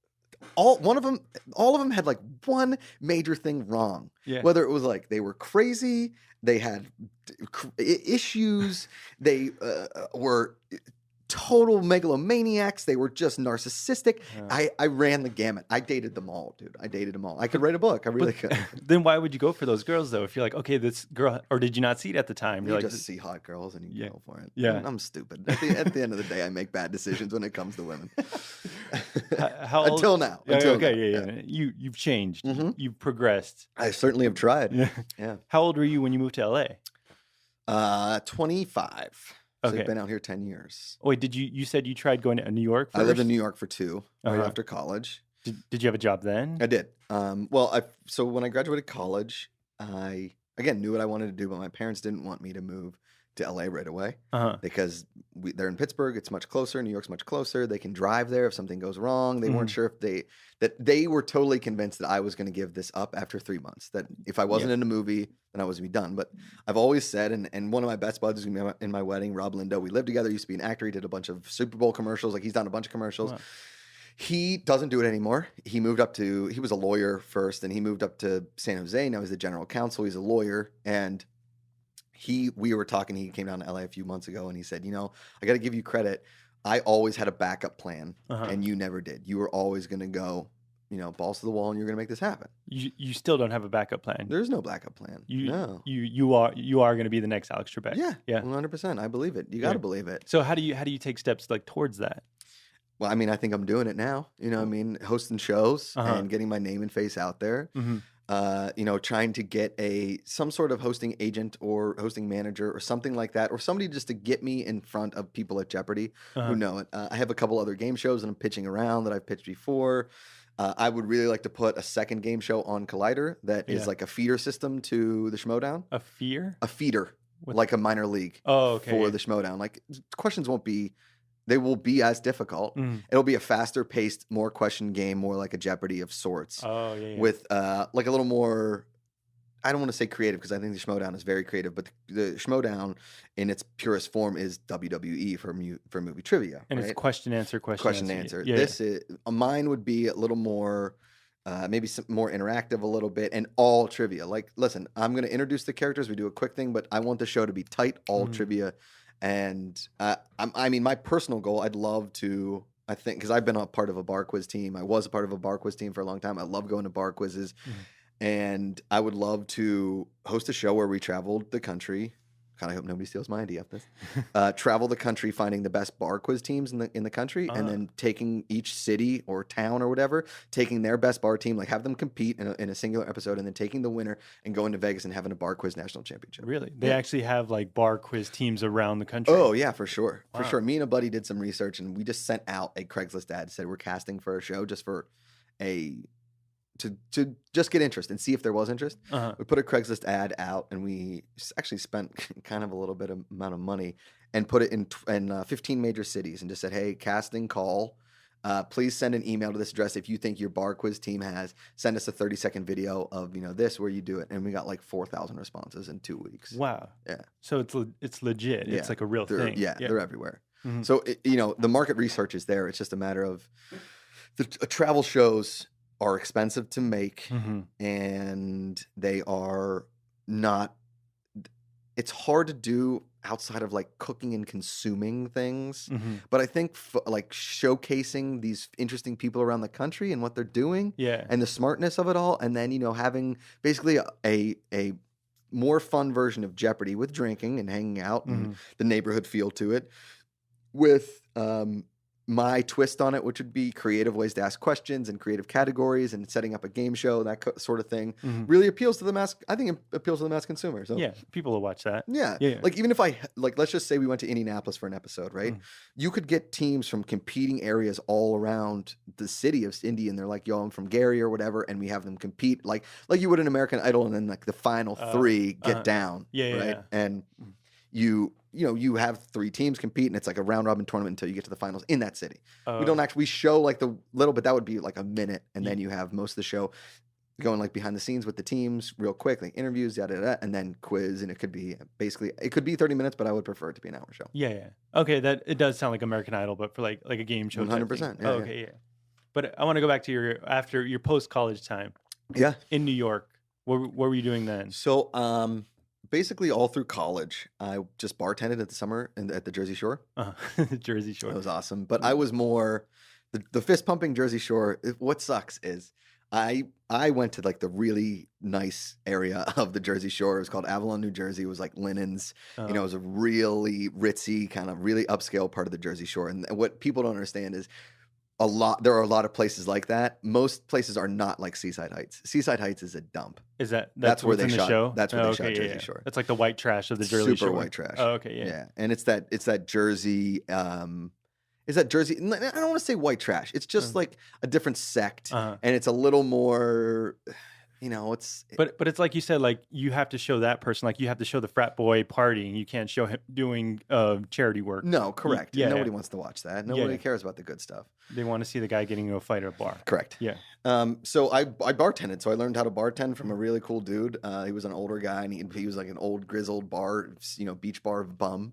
all of them had like one major thing wrong. Yeah. Whether it was like they were crazy, they had issues, they were total megalomaniacs, they were just narcissistic. I ran the gamut. I dated them all, dude. I dated them all. I could write a book. I really could. Then why would you go for those girls though? If you're like, okay, this girl, or did you not see it at the time? You like, just see hot girls and you go for it. Yeah. I'm stupid. At the end of the day, I make bad decisions when it comes to women. How old? Until now. Yeah, Until okay, now. yeah. You've changed. Mhm. You've progressed. I certainly have tried. Yeah. Yeah. How old were you when you moved to LA? 25. So Okay. I've been out here 10 years. Wait, you said you tried going to New York first? I lived in New York for 2, right Uh-huh. after college. Did you have a job then? I did. So when I graduated college, I again knew what I wanted to do, but my parents didn't want me to move to LA right away Uh-huh. because they're in Pittsburgh. It's much closer. New York's much closer. They can drive there if something goes wrong. They weren't sure if they were totally convinced that I was going to give this up after 3 months. That if I wasn't in a movie, then I was going to be done. But I've always said, and one of my best buds is going to be in my wedding, Rob Lindo. We lived together. He used to be an actor. He did a bunch of Super Bowl commercials. Like he's done a bunch of commercials. Wow. He doesn't do it anymore. He was a lawyer first, and he moved up to San Jose. Now he's the general counsel. He's a lawyer. And we were talking, he came down to LA a few months ago, and he said, I got to give you credit. I always had a backup plan, and you never did. You were always going to go, balls to the wall, and you're going to make this happen. You still don't have a backup plan. There's no backup plan. No. You are going to be the next Alex Trebek. Yeah. 100%. I believe it. You got to believe it. So how do you take steps like towards that? Well, I mean, I think I'm doing it now. Hosting shows and getting my name and face out there. Trying to get some sort of hosting agent or hosting manager or something like that, or somebody just to get me in front of people at Jeopardy who know it. I have a couple other game shows that I'm pitching around that I've pitched before. I would really like to put a second game show on Collider that is like a feeder system to the Schmodown. A feeder? A feeder, like a minor league for the Schmodown. Like questions they will be as difficult. It'll be a faster paced, more question game, more like a Jeopardy of sorts. Oh, yeah. With like a little more, I don't want to say creative because I think the Schmodown is very creative, but the Schmodown in its purest form is WWE for movie trivia. And it's question answer. Yeah. This is mine would be a little more maybe some more interactive a little bit, and all trivia. Like, listen, I'm going to introduce the characters. We do a quick thing, but I want the show to be tight, all trivia. And I mean, my personal goal, I'd love to, I think, because I've been a part of a bar quiz team. I was a part of a bar quiz team for a long time. I love going to bar quizzes. And I would love to host a show where we traveled the country. God, I hope nobody steals my idea of this. Travel the country, finding the best bar quiz teams in the country, and then taking each city or town or whatever, taking their best bar team, like have them compete in a singular episode, and then taking the winner and going to Vegas and having a bar quiz national championship. Really? They actually have like bar quiz teams around the country? Oh, yeah, for sure. Wow. For sure. Me and a buddy did some research, and we just sent out a Craigslist ad, said we're casting for a show just for to just get interest and see if there was interest. We put a Craigslist ad out, and we actually spent kind of a little bit of amount of money and put it in 15 major cities and just said, hey, casting call. Please send an email to this address if you think your bar quiz team send us a 30-second video of this where you do it. And we got like 4,000 responses in 2 weeks. Wow. Yeah. So it's legit. It's like a real thing. Yeah, they're everywhere. So the market research is there. It's just a matter of the travel shows are expensive to make, and they are not. It's hard to do outside of like cooking and consuming things, but I think like showcasing these interesting people around the country and what they're doing, and the smartness of it all, and then having basically a more fun version of Jeopardy with drinking and hanging out and the neighborhood feel to it, with my twist on it, which would be creative ways to ask questions and creative categories and setting up a game show, that sort of thing, really appeals to the mass. I think it appeals to the mass consumer. So yeah, people will watch that. Yeah. Like even if let's just say we went to Indianapolis for an episode, right? You could get teams from competing areas all around the city of Indy, and they're like, yo, I'm from Gary or whatever, and we have them compete like you would in American Idol, and then like the final 3 get down. Right. And you have 3 teams compete, and it's like a round robin tournament until you get to the finals in that city. We show like the little bit, that would be like a minute, and then you have most of the show going like behind the scenes with the teams real quick, like interviews, and then quiz, and it could be 30 minutes, but I would prefer it to be an hour show. Okay, it does sound like American Idol, but for like a game show. 100%. Yeah. But I want to go back to after your post college time. Yeah. In New York, what were you doing then? So basically all through college, I just bartended at the summer at the Jersey Shore. Jersey Shore. It was awesome. But I was more the fist pumping Jersey Shore. What sucks is I went to like the really nice area of the Jersey Shore. It was called Avalon, New Jersey. It was like linens. It was a really ritzy, kind of really upscale part of the Jersey Shore. And what people don't understand is there are a lot of places like that. Most places are not like Seaside Heights. Seaside Heights is a dump. Is That's where what's they in the shot. show? That's where they shot Okay, Jersey yeah. Shore. That's like the white trash of the Jersey Shore. Super white trash. Oh, okay, yeah. Yeah, and it's that Jersey. Is that Jersey? I don't want to say white trash. It's just like a different sect, and it's a little more. It's but it's like you said, like you have to show that person, like you have to show the frat boy partying. You can't show him doing charity work. No, correct. Yeah, Nobody wants to watch that. Nobody cares about the good stuff. They want to see the guy getting into a fight at a bar. Correct. Yeah. So I bartended. So I learned how to bartend from a really cool dude. He was an older guy, and he was like an old grizzled beach bar bum,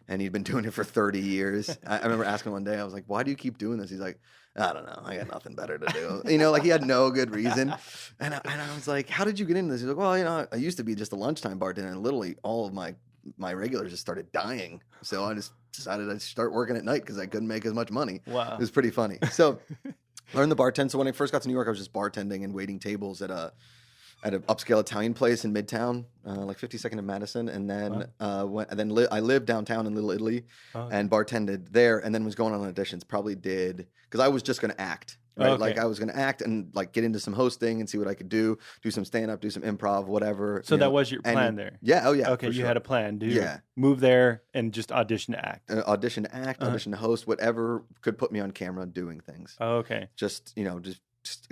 and he'd been doing it for 30 years. I remember asking him one day, I was like, "Why do you keep doing this?" He's like, "I don't know. I got nothing better to do." Like he had no good reason. And I was like, "How did you get into this?" He's like, "Well, I used to be just a lunchtime bartender, and literally all of my regulars just started dying. So I just decided I'd start working at night because I couldn't make as much money." Wow. It was pretty funny. So learned the bartend. So when I first got to New York, I was just bartending and waiting tables at an upscale Italian place in Midtown, like 52nd and Madison. And then I lived downtown in Little Italy and bartended there, and then was going on auditions. Probably did, because I was just going to act. Right? Okay. Like I was going to act and like get into some hosting and see what I could do some stand up, do some improv, whatever. So that was your plan there? Yeah. Oh yeah. Okay. You had a plan, dude. Yeah. Move there and just audition to act. Audition to act, audition to host, whatever could put me on camera doing things. Oh, okay. Just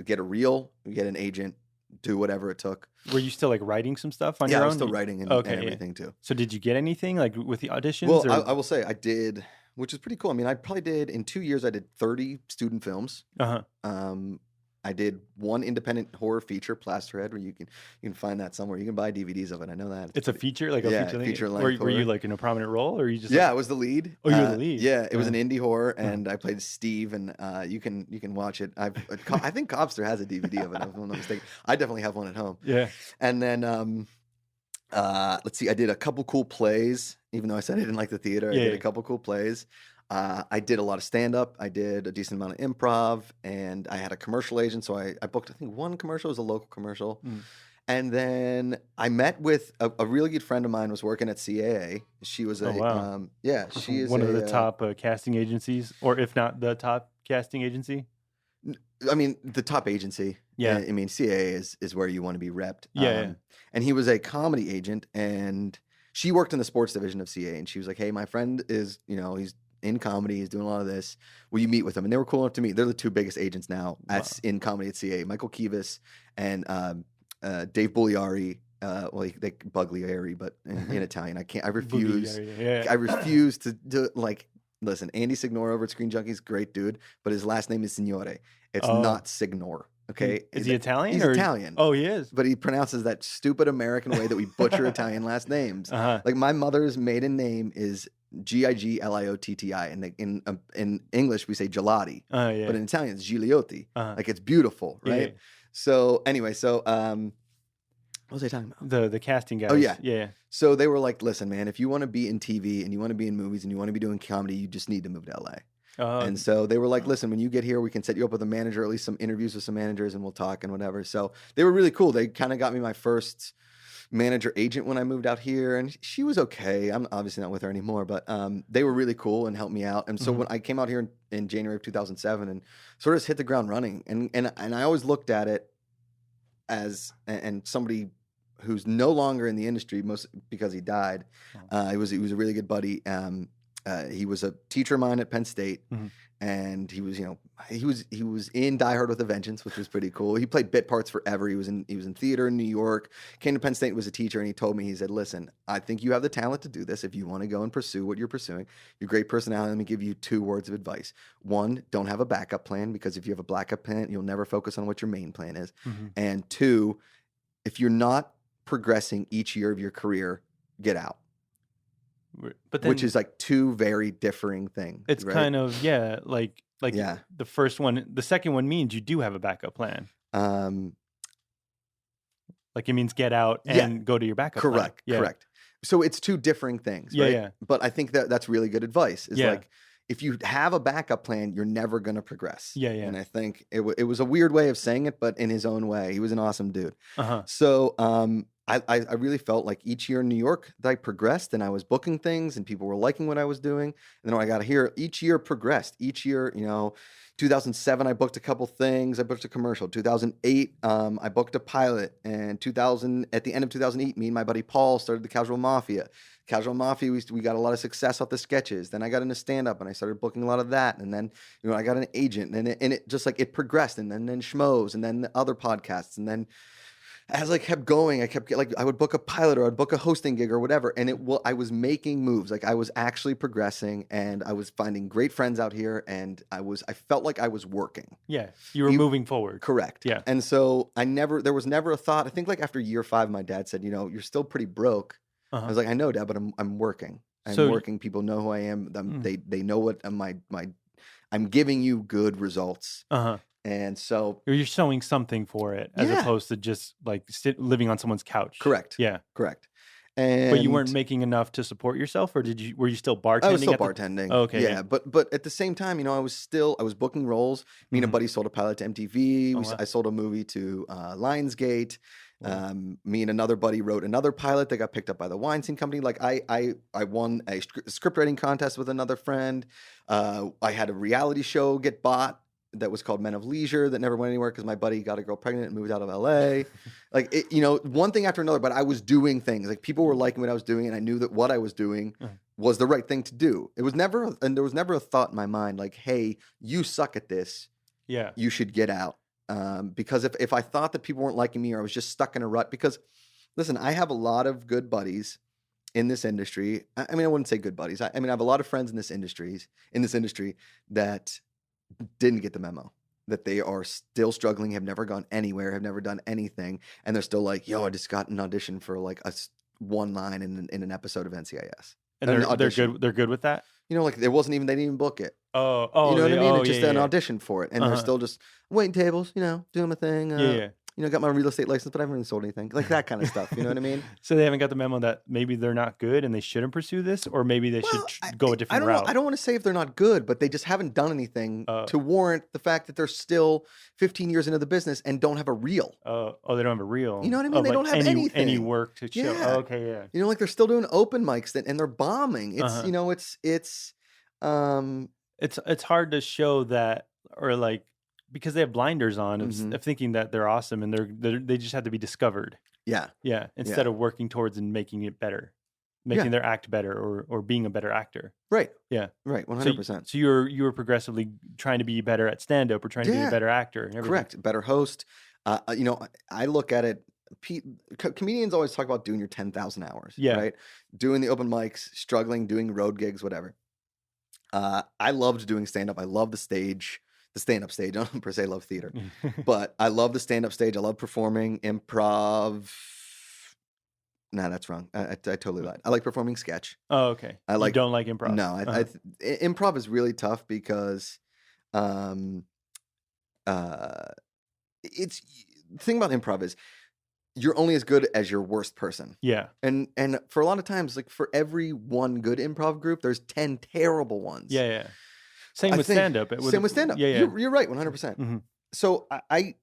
get a reel, get an agent, do whatever it took. Were you still like writing some stuff on your own? Yeah, I was still writing and everything too. So did you get anything like with the auditions? Well, I will say I did, which is pretty cool. I mean, I probably did in 2 years. I did 30 student films. I did one independent horror feature, Plasterhead, where you can find that somewhere. You can buy DVDs of it. I know that. It's a feature, like a feature length. Were you like in a prominent role, or you just? Yeah, I was the lead. Oh, you were the lead. Yeah, it was an indie horror, and I played Steve, and you can watch it. I think Cobster has a DVD of it. If I'm not mistaken. I definitely have one at home. Yeah. And then let's see, I did a couple cool plays. Even though I said I didn't like the theater, I did a couple cool plays. I did a lot of stand-up. I did a decent amount of improv, and I had a commercial agent. So I booked, I think, one commercial. It was a local commercial. And then I met with a really good friend of mine was working at CAA. She was she is one of the top casting agencies, or if not the top casting agency. I mean, the top agency. Yeah. I mean, CAA is where you want to be repped. Yeah. And he was a comedy agent, and she worked in the sports division of CAA. And she was like, "Hey, my friend is, he's in comedy. He's doing a lot of this. Will you meet with him?" And they were cool enough to meet. They're the two biggest agents now in comedy at CAA. Michael Kivas and Dave Bugliari. They Bugliari, but in Italian. I refuse. I refuse to like. Listen, Andy Signore over at Screen Junkies, great dude, but his last name is Signore. It's not Signore. Okay, is he Italian? He's Italian. Oh, he is. But he pronounces that stupid American way that we butcher Italian last names. Like my mother's maiden name is Gigliotti, and in English we say gelati, but in Italian it's Gigliotti. Like it's beautiful, right? Yeah. So anyway, what was I talking about? The casting guys. Oh yeah, yeah. So they were like, "Listen, man, if you want to be in TV and you want to be in movies and you want to be doing comedy, you just need to move to LA." And so they were like, "Listen, when you get here, we can set you up with a manager, or at least some interviews with some managers, and we'll talk and whatever." So they were really cool. They kind of got me my first manager agent when I moved out here, and she was okay. I'm obviously not with her anymore, but they were really cool and helped me out. And so when I came out here in January of 2007 and sort of just hit the ground running, and I always looked at it as and somebody who's no longer in the industry, most because he died. He was a really good buddy. He was a teacher of mine at Penn State, and he was in Die Hard with a Vengeance, which was pretty cool. He played bit parts forever. He was in theater in New York. Came to Penn State, was a teacher, and he told me, he said, "Listen, I think you have the talent to do this. If you want to go and pursue what you're pursuing, your great personality. Let me give you 2 words of advice. 1, don't have a backup plan, because if you have a backup plan, you'll never focus on what your main plan is. And 2, if you're not progressing each year of your career, get out." Which is like 2 very differing things. It's right? kind of like the first one. The second one means you do have a backup plan. Like it means get out and go to your backup plan. Correct. So it's 2 differing things. Yeah, right? yeah. But I think that's really good advice. Is like, if you have a backup plan, you're never going to progress. Yeah, yeah. And I think it was a weird way of saying it, but in his own way, he was an awesome dude. Uh-huh. So I really felt like each year in New York that I progressed and I was booking things and people were liking what I was doing. And then when I got here, each year progressed. Each year, 2007, I booked a couple things. I booked a commercial. 2008, I booked a pilot. And at the end of 2008, me and my buddy Paul started the Casual Mafia. Casual Mafia, we got a lot of success off the sketches. Then I got into stand-up and I started booking a lot of that. And then, I got an agent and it just like it progressed. And then Schmoes and then the other podcasts. And then as I kept going, I would book a pilot or I'd book a hosting gig or whatever. And I was making moves. Like I was actually progressing and I was finding great friends out here. And I felt like I was working. Yeah. You were moving forward. Correct. Yeah. And so there was never a thought. I think like after year 5, my dad said, you're still pretty broke. I was like, I know, Dad, but I'm working. I'm working. People know who I am. They know what I'm giving you good results. And so you're showing something for it as opposed to just like living on someone's couch. Correct. Yeah. Correct. But you weren't making enough to support yourself, or were you still bartending? I was still bartending. Oh, okay. Yeah. But at the same time, I was booking roles. Me and a buddy sold a pilot to MTV. Wow. I sold a movie to Lionsgate. Me and another buddy wrote another pilot that got picked up by the Weinstein Company. Like I won a script writing contest with another friend. I had a reality show get bought that was called Men of Leisure that never went anywhere because my buddy got a girl pregnant and moved out of LA. Like one thing after another, but I was doing things. Like people were liking what I was doing and I knew that what I was doing was the right thing to do. There was never a thought in my mind like, hey, you suck at this. Yeah. You should get out. Because if I thought that people weren't liking me or I was just stuck in a rut, because listen, I have a lot of good buddies in this industry. I wouldn't say good buddies. I have a lot of friends in this industry that didn't get the memo, that they are still struggling, have never gone anywhere, have never done anything. And they're still like, yo, I just got an audition for like one line in an episode of NCIS. And they're good. They're good with that. Like they didn't even book it. Oh, you know what I mean? It's just an audition for it, and they're still just waiting tables, doing my thing. Got my real estate license, but I haven't really sold anything, like that kind of stuff. You know what I mean? So they haven't got the memo that maybe they're not good and they shouldn't pursue this, or maybe they should go a different route. I don't want to say if they're not good, but they just haven't done anything to warrant the fact that they're still 15 years into the business and don't have a reel. They don't have a reel. You know what I mean? They don't have anything. Any work to show. Yeah. Oh, okay, yeah. Like they're still doing open mics and they're bombing. It's it's hard to show that, or like, because they have blinders on of thinking that they're awesome and they just have to be discovered. Yeah. Yeah. Instead of working towards and making it better, making their act better or being a better actor. Right. Yeah. Right. 100%. So you were progressively trying to be better at stand-up or trying to be a better actor and everything. Correct. Better host. I look at it. Comedians always talk about doing your 10,000 hours. Yeah. Right. Doing the open mics, struggling, doing road gigs, whatever. I loved doing stand-up. I love the stage. The stand-up stage. I don't per se love theater, but I love the stand-up stage. I love performing improv. Nah, that's wrong. I totally lied. I like performing sketch. Oh, okay. You don't like improv? No, improv is really tough because, it's the thing about improv is you're only as good as your worst person. Yeah. And for a lot of times, like for every one good improv group, there's 10 terrible ones. Yeah, yeah. Same with stand-up. Same with stand-up. Yeah, yeah. You're right, 100%. Mm-hmm. So I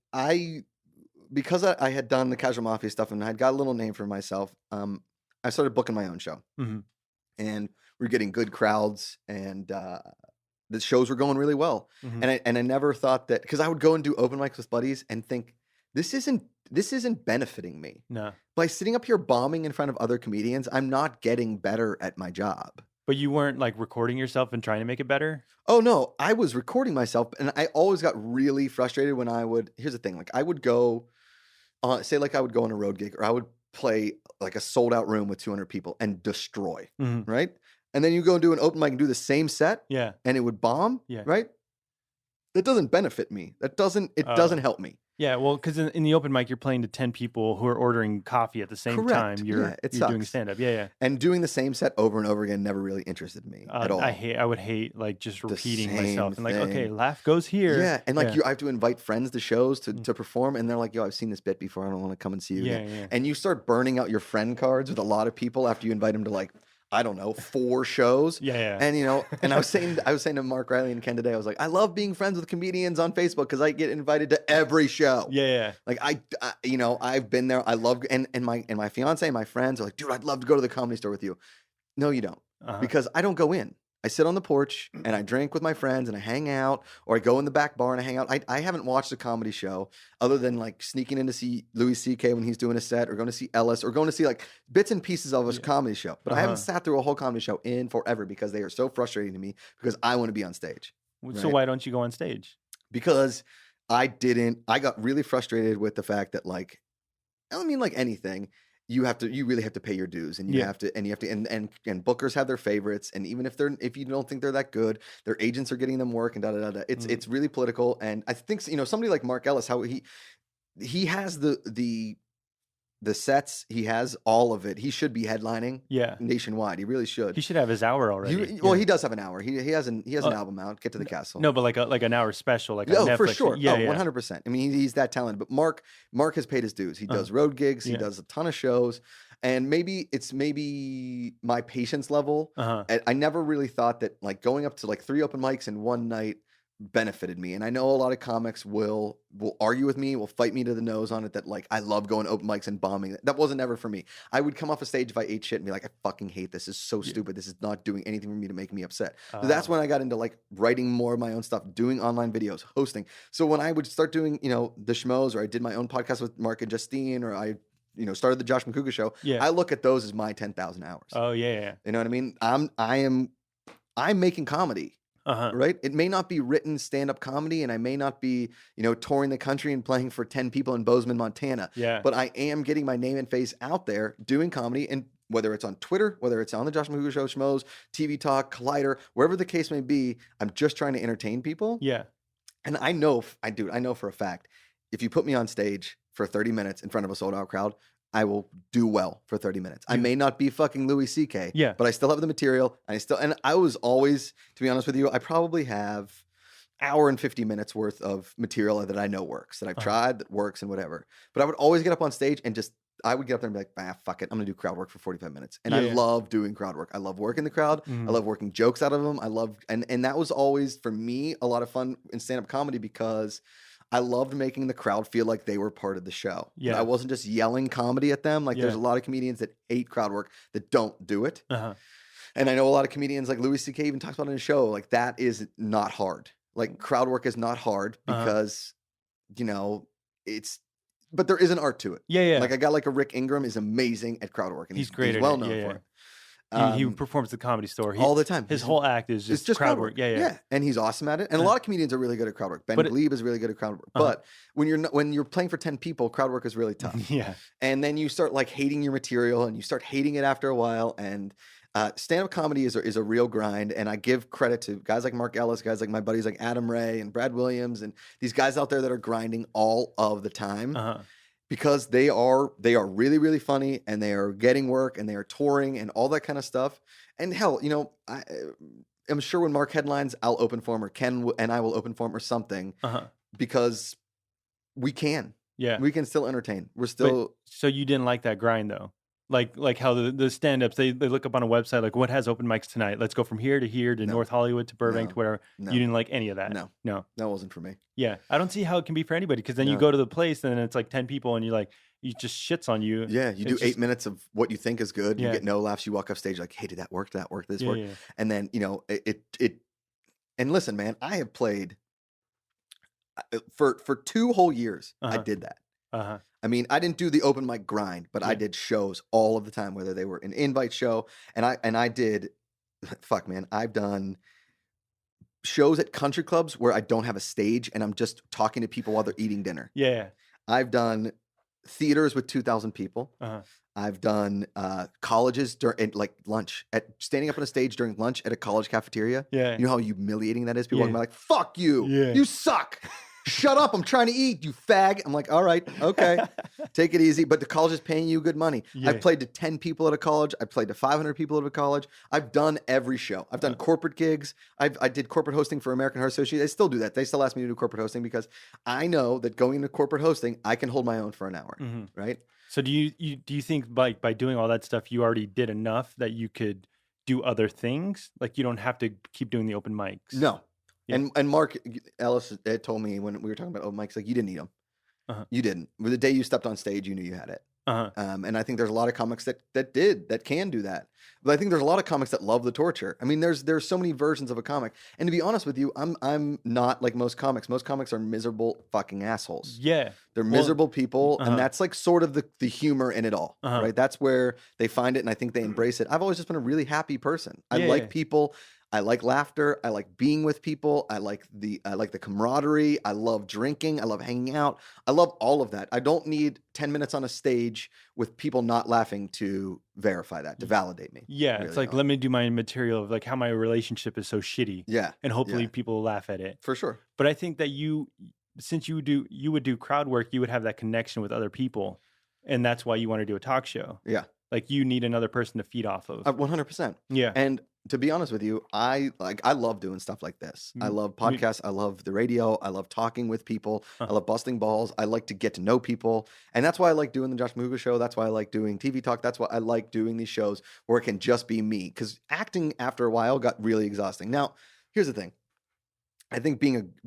because I had done the Casual Mafia stuff and I had got a little name for myself, I started booking my own show. Mm-hmm. And we're getting good crowds and the shows were going really well. Mm-hmm. And I never thought that, because I would go and do open mics with buddies and think, this isn't benefiting me. No. By sitting up here bombing in front of other comedians, I'm not getting better at my job. But you weren't like recording yourself and trying to make it better? Oh no, I was recording myself, and I always got really frustrated when here's the thing, like I would go say like I would go on a road gig, or I would play like a sold out room with 200 people and destroy, right? And then you go and do an open mic and do the same set, and it would bomb, right? That doesn't benefit me. It doesn't help me. Yeah, well, because in the open mic, you're playing to 10 people who are ordering coffee at the same time. You're doing stand-up. Yeah, yeah. And doing the same set over and over again never really interested me at all. I would hate like just repeating myself and like, okay, laugh goes here. Yeah, and like I have to invite friends to shows to perform, and they're like, yo, I've seen this bit before. I don't want to come and see you again. And you start burning out your friend cards with a lot of people after you invite them to like I don't know, 4 shows. Yeah. And you know, and I was saying to Mark Riley and Ken today, I was like, I love being friends with comedians on Facebook because I get invited to every show. Yeah. Like I you know, I've been there. I love and my fiance and my friends are like, dude, I'd love to go to the Comedy Store with you. No, you don't, because I don't go in. I sit on the porch and I drink with my friends and I hang out, or I go in the back bar and I hang out. I haven't watched a comedy show other than like sneaking in to see Louis C.K. when he's doing a set, or going to see Ellis, or going to see like bits and pieces of a comedy show. But I haven't sat through a whole comedy show in forever because they are so frustrating to me because I want to be on stage. So why don't you go on stage? Because I got really frustrated with the fact that, like, I don't mean like anything. You really have to pay your dues, and you have to, and bookers have their favorites, and even if you don't think they're that good, their agents are getting them work, and da da da da. It's really political, and I think, you know, somebody like Mark Ellis, how he has the sets, he has all of it. He should be headlining nationwide. He really should. He should have his hour already. He does have an hour. He has an album out, Get to the Castle. No, but like an hour special, like on Netflix. For sure. Yeah, 100%. I mean, he's that talented. But Mark has paid his dues. He does road gigs. He does a ton of shows. And maybe it's my patience level. I never really thought that, like, going up to like 3 open mics in one night benefited me. And I know a lot of comics will argue with me, will fight me to the nose on it, that like I love going to open mics and bombing. That wasn't ever for me. I would come off a stage if I ate shit and be like, I fucking hate this. This is so stupid. This is not doing anything for me to make me upset. So that's when I got into like writing more of my own stuff, doing online videos, hosting. So when I would start doing, you know, the schmoes, or I did my own podcast with Mark and Justine, or I, you know, started the Josh Macuga show. I look at those as my 10,000 hours. Oh yeah. You know what I mean? I'm making comedy. Right? It may not be written stand-up comedy, and I may not be, you know, touring the country and playing for 10 people in Bozeman, Montana. But I am getting my name and face out there doing comedy, and whether it's on Twitter, whether it's on the Josh Macuga Show, Schmoes, TV Talk, Collider, wherever the case may be, I'm just trying to entertain people. And I know for a fact, if you put me on stage for 30 minutes in front of a sold-out crowd, I will do well for 30 minutes. I may not be fucking Louis C.K., but I still have the material. And I was always, to be honest with you, I probably have hour and 50 minutes worth of material that I know works, that I've tried, that works, and whatever. But I would always get up on stage and I would get up there and be like, fuck it, I'm gonna do crowd work for 45 minutes. And I love doing crowd work. I love working the crowd. I love working jokes out of them. And that was always, for me, a lot of fun in stand-up comedy, because I loved making the crowd feel like they were part of the show. I wasn't just yelling comedy at them. Like, there's a lot of comedians that hate crowd work that don't do it. And I know a lot of comedians, like Louis C.K. even talks about it in his show, like, that is not hard. Like, crowd work is not hard because, you know, but there is an art to it. Like, a guy like a Rick Ingram is amazing at crowd work, and he's great. He's well known for it. He performs at the Comedy Store all the time. His whole act is just crowd work. Yeah, and he's awesome at it. And a lot of comedians are really good at crowd work. Ben Glebe is really good at crowd work. But when you're playing for 10 people, crowd work is really tough. And then you start like hating your material, and you start hating it after a while. And stand-up comedy is a real grind. And I give credit to guys like Mark Ellis, guys like my buddies like Adam Ray and Brad Williams, and these guys out there that are grinding all of the time. Because they are really, really funny, and they are getting work, and they are touring and all that kind of stuff. And hell, you know, I'm sure when Mark headlines, I'll open for him, or Ken and I will open for him, or something, because we can. We can still entertain. We're still. So you didn't like that grind though? Like how the stand-ups, they look up on a website, like, what has open mics tonight? Let's go from here to North Hollywood to Burbank to whatever. You didn't like any of that? No. That wasn't for me. I don't see how it can be for anybody, because then you go to the place and it's like 10 people, and you just shits on you. You do 8 minutes of what you think is good. You get no laughs. You walk off stage like, hey, did that work? Did that work? This work? And then, you know, it and listen, man, I have played for 2 whole years. I did that. I mean, I didn't do the open mic grind, but I did shows all of the time, whether they were an invite show, and I did, fuck man, I've done shows at country clubs where I don't have a stage and I'm just talking to people while they're eating dinner. I've done theaters with 2,000 people. I've done colleges during like lunch, standing up on a stage during lunch at a college cafeteria. You know how humiliating that is? People walking by like, fuck you, you suck. Shut up, I'm trying to eat, you fag. I'm like, all right, okay, take it easy. But the college is paying you good money. I've played to 10 people at a college. I played to 500 people at a college. I've done every show. I've done corporate gigs. I did corporate hosting for American Heart Association. They still do that. They still ask me to do corporate hosting, because I know that going into corporate hosting, I can hold my own for an hour, right? So do you think by doing all that stuff, you already did enough that you could do other things. Like you don't have to keep doing the open mics. No. Yeah. And Mark Ellis told me when we were talking about open mics, like, you didn't need them. You didn't. The day you stepped on stage, you knew you had it. And I think there's a lot of comics that can do that. But I think there's a lot of comics that love the torture. I mean, there's so many versions of a comic. And to be honest with you, I'm not like most comics. Most comics are miserable fucking assholes. Yeah. They're miserable people, and that's like sort of the humor in it all, right? That's where they find it, and I think they embrace it. I've always just been a really happy person. I like people. I like laughter. I like being with people. I like the camaraderie. I love drinking. I love hanging out. I love all of that. I don't need 10 minutes on a stage with people not laughing to verify that, to validate me. Yeah, really it's like, don't. let me do my material of like how my relationship is so shitty. Yeah. And hopefully people will laugh at it. For sure. But I think that since you would do crowd work, you would have that connection with other people. And that's why you want to do a talk show. Yeah. Like you need another person to feed off of. 100%. Yeah. And to be honest with you, I love doing stuff like this. I love podcasts. I love the radio. I love talking with people. I love busting balls. I like to get to know people. And that's why I like doing the Josh Macuga show. That's why I like doing TV Talk. That's why I like doing these shows where it can just be me. Because acting after a while got really exhausting. Now, here's the thing. I think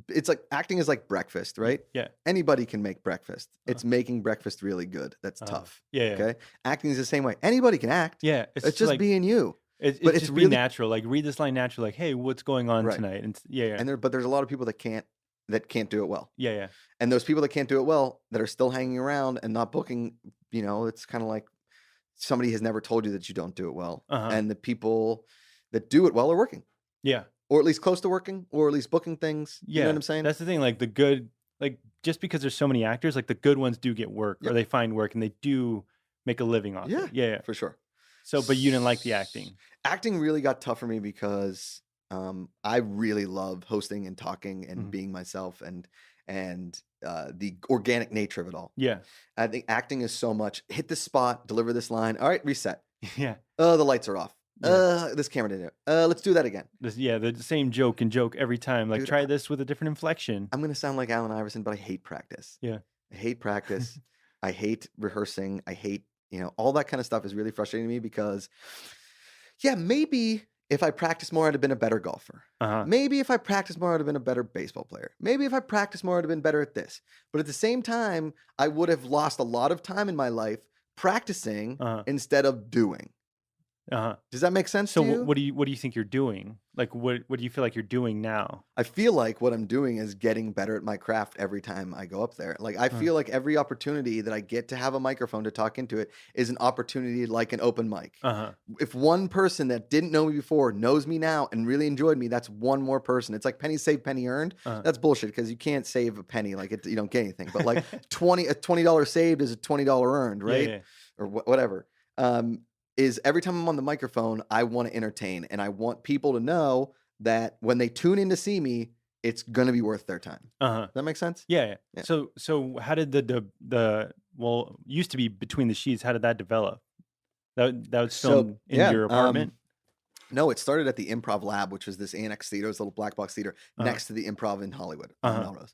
it's like acting is like breakfast, right? Yeah. Anybody can make breakfast. It's making breakfast really good. That's tough. Yeah. Okay. Acting is the same way. Anybody can act. Yeah. It's just like, being you. But it's just really natural. Like read this line natural. Like, hey, what's going on tonight? And And there's a lot of people that can't do it well. Yeah. And those people that can't do it well that are still hanging around and not booking, it's kind of like somebody has never told you that you don't do it well. And the people that do it well are working. Yeah. Or at least close to working, or at least booking things. Yeah. You know what I'm saying? That's the thing. Like the good, like just because there's so many actors, like the good ones do get work or they find work and they do make a living off it. Yeah. For sure. So, but you didn't like the acting. Acting really got tough for me because I really love hosting and talking and being myself and the organic nature of it all. Yeah. I think acting is so much hit this spot, deliver this line. All right, reset. Yeah. Oh, the lights are off. This camera didn't do it. Let's do that again. The same joke every time. Like, Dude, try this with a different inflection. I'm going to sound like Allen Iverson, but I hate practice. Yeah. I hate practice. I hate rehearsing. I hate, all that kind of stuff is really frustrating to me because, maybe if I practiced more, I'd have been a better golfer. Maybe if I practiced more, I'd have been a better baseball player. Maybe if I practiced more, I'd have been better at this. But at the same time, I would have lost a lot of time in my life practicing instead of doing. Does that make sense to you? So what do you think you're doing? Like what do you feel like you're doing now? I feel like what I'm doing is getting better at my craft every time I go up there. Like I feel like every opportunity that I get to have a microphone to talk into it is an opportunity like an open mic. If one person that didn't know me before knows me now and really enjoyed me, that's one more person. It's like penny saved, penny earned. That's bullshit because you can't save a penny. Like you don't get anything. But like a $20 saved is a $20 earned, right? Yeah. Or whatever. Is every time I'm on the microphone, I want to entertain. And I want people to know that when they tune in to see me, it's going to be worth their time. Does that make sense? Yeah. So how did the used to be Between the Sheets, how did that develop? That was filmed in your apartment? No, it started at the Improv Lab, which was this annex theater. It was a little black box theater next to the Improv in Hollywood on Melrose.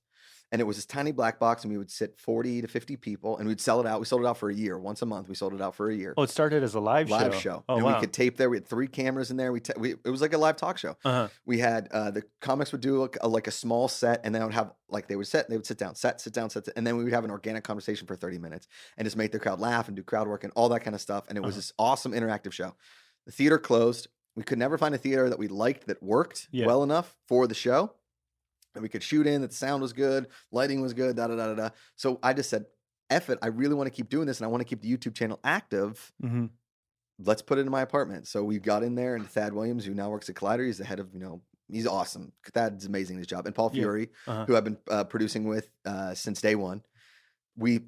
And it was this tiny black box, and we would sit 40 to 50 people, and we'd sell it out. We sold it out for a year. Once a month, we sold it out for a year. Oh, it started as a live show. Oh, and wow. we could tape there. We had 3 cameras in there. It was like a live talk show. We had the comics would do like a small set, and then I would have they would sit down, sit down, and then we would have an organic conversation for 30 minutes and just make the crowd laugh and do crowd work and all that kind of stuff. And it was this awesome interactive show. The theater closed. We could never find a theater that we liked that worked well enough for the show. And we could shoot in, that the sound was good, lighting was good, da-da-da-da-da. So I just said, F it, I really want to keep doing this, and I want to keep the YouTube channel active. Let's put it in my apartment. So we got in there, and Thad Williams, who now works at Collider, he's the head of, he's awesome. Thad's amazing at his job. And Paul Fury, who I've been producing with since day one. We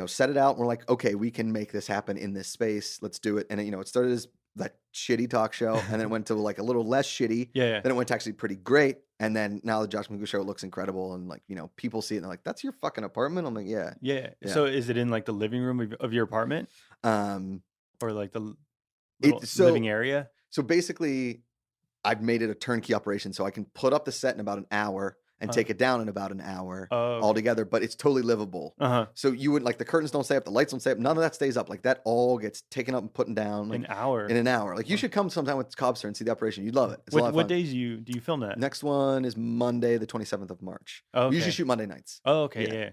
set it out, and we're like, okay, we can make this happen in this space. Let's do it. And, it started as that shitty talk show, and then it went to like a little less shitty. Then it went to actually pretty great. And then now the Josh Macuga show looks incredible, and people see it and they're like, "That's your fucking apartment." I'm like, "Yeah." So is it in like the living room of your apartment, or like the living area? So basically, I've made it a turnkey operation, so I can put up the set in about an hour, and take it down in about an hour okay. altogether, but it's totally livable. So you would like the curtains don't stay up, the lights don't stay up, none of that stays up. Like that all gets taken up and put down like an hour. In an hour. Like you should come sometime with Cobster and see the operation. You'd love it. It's a lot of fun. What days do you film that? Next one is Monday, the 27th of March. Okay. We usually shoot Monday nights. Oh, okay, yeah.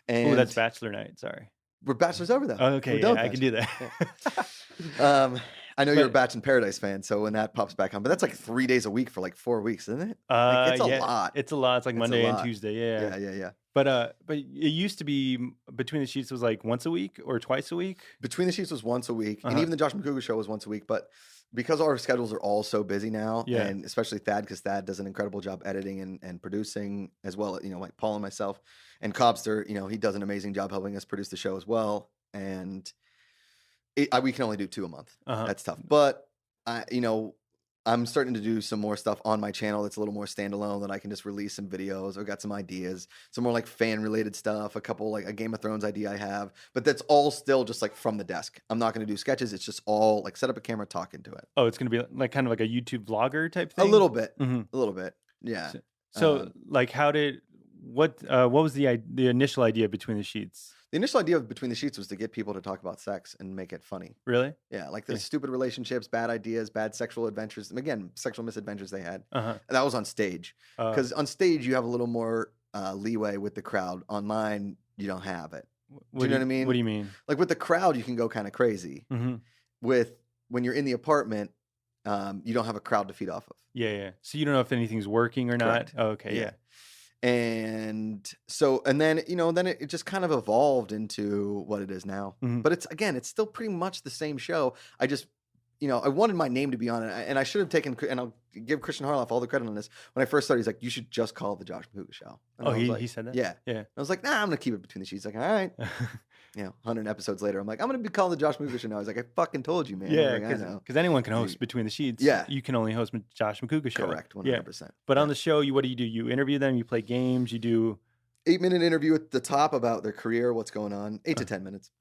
And that's Bachelor night. Sorry. We're bachelors over though. Oh, okay, yeah, I can do that. I know you're a Batch in Paradise fan, so when that pops back on, but that's like 3 days a week for like 4 weeks, isn't it? Like, it's a lot. It's a lot. It's like Monday and Tuesday. Yeah. But it used to be Between the Sheets was like once a week or twice a week. Between the Sheets was once a week, and even the Josh Macuga show was once a week. But because our schedules are all so busy now, and especially Thad, because Thad does an incredible job editing and producing as well. You know, like Paul and myself, and Cobster, you know, he does an amazing job helping us produce the show as well. And we can only do 2 a month. That's tough. But I'm starting to do some more stuff on my channel that's a little more standalone that I can just release some videos. I've got some ideas, some more like fan related stuff, a couple like a Game of Thrones idea I have, but that's all still just like from the desk. I'm not going to do sketches. It's just all like set up a camera, talk into it. Oh, it's going to be like kind of like a YouTube vlogger type thing? A little bit. Yeah. So like what was the initial idea Between the Sheets? The initial idea of Between the Sheets was to get people to talk about sex and make it funny. Really? Yeah, like the stupid relationships, bad ideas, bad sexual adventures. Again, sexual misadventures they had. And that was on stage. Because on stage, you have a little more leeway with the crowd. Online, you don't have it. Do you know what I mean? What do you mean? Like with the crowd, you can go kind of crazy. When you're in the apartment, you don't have a crowd to feed off of. Yeah. So you don't know if anything's working or Correct. not? Oh, okay, yeah. And so, and then, then it just kind of evolved into what it is now. But it's still pretty much the same show. I just, I wanted my name to be on it, and I should have taken, and I'll give Christian Harloff all the credit on this. When I first started, he's like, you should just call it the Josh Macuga Show. And he said that? Yeah. I was like, nah, I'm going to keep it Between the Sheets. Like, all right. 100 episodes later, I'm like, I'm going to be calling the Josh Macuga Show now. I was like, I fucking told you, man. Yeah, because anyone can host Between the Sheets. Yeah. You can only host Josh Macuga Show. Correct, 100%. Yeah. But on the show, what do? You interview them, you play games, you do... 8-minute interview at the top about their career, what's going on, 8 to 10 minutes.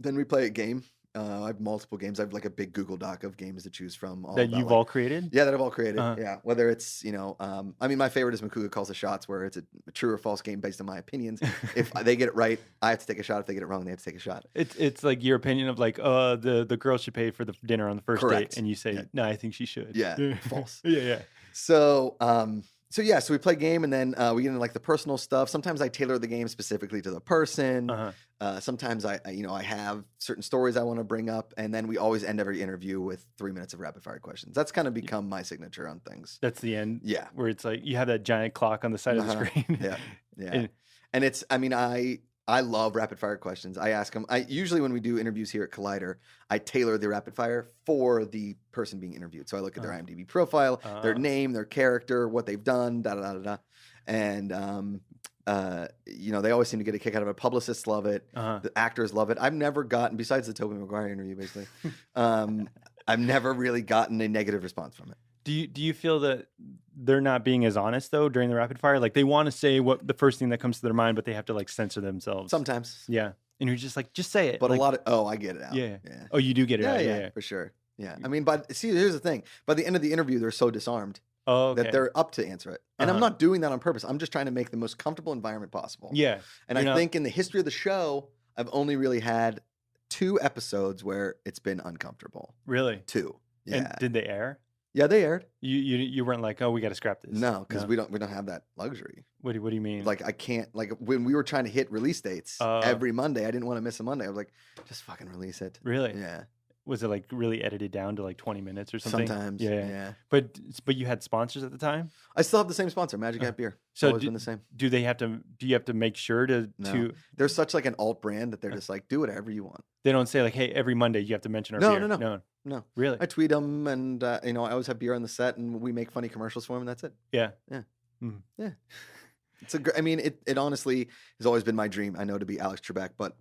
Then we play a game. I have multiple games. I have like a big Google Doc of games to choose from. That you've all created? Yeah, that I've all created. Yeah. Whether it's, my favorite is Macuga Calls the Shots, where it's a true or false game based on my opinions. If they get it right, I have to take a shot. If they get it wrong, they have to take a shot. It's like your opinion of like, the girl should pay for the dinner on the first date. And you say, no, I think she should. Yeah, false. Yeah. So we play game, and then we get into like the personal stuff. Sometimes I tailor the game specifically to the person. Sometimes I have certain stories I want to bring up, and then we always end every interview with 3 minutes of rapid fire questions. That's kind of become my signature on things. That's the end. Yeah, where it's like you have that giant clock on the side of the screen. Yeah. And it's, I love rapid fire questions. I ask them. Usually when we do interviews here at Collider, I tailor the rapid fire for the person being interviewed. So I look at their IMDb profile, their name, their character, what they've done, and they always seem to get a kick out of it. Publicists love it. The actors love it. I've never gotten, besides the Tobey Maguire interview, basically, I've never really gotten a negative response from it. Do you feel that they're not being as honest though during the rapid fire? Like they want to say what the first thing that comes to their mind, but they have to like censor themselves. Sometimes. Yeah. And you're just like, just say it. But like, a lot of, I get it out. Yeah. Oh, you do get it out. Yeah, for sure. Yeah. Here's the thing. By the end of the interview, they're so disarmed that they're up to answer it. And I'm not doing that on purpose. I'm just trying to make the most comfortable environment possible. Yeah. And I think in the history of the show, I've only really had 2 episodes where it's been uncomfortable. Really? 2. Yeah. And did they air? Yeah, they aired. You weren't like, oh, we got to scrap this. No, because we don't have that luxury. What do you mean? Like I can't, like when we were trying to hit release dates every Monday, I didn't want to miss a Monday. I was like, just fucking release it. Really? Yeah. Was it like really edited down to like 20 minutes or something? Sometimes. Yeah. But you had sponsors at the time? I still have the same sponsor, Magic Hat Beer. So always been the same. Do you have to make sure to They're such like an alt brand that they're just like, do whatever you want. They don't say like, hey, every Monday you have to mention our beer. No. Really? I tweet them, and I always have beer on the set, and we make funny commercials for them, and that's it. Yeah. Yeah. It's it honestly has always been my dream. I know to be Alex Trebek, but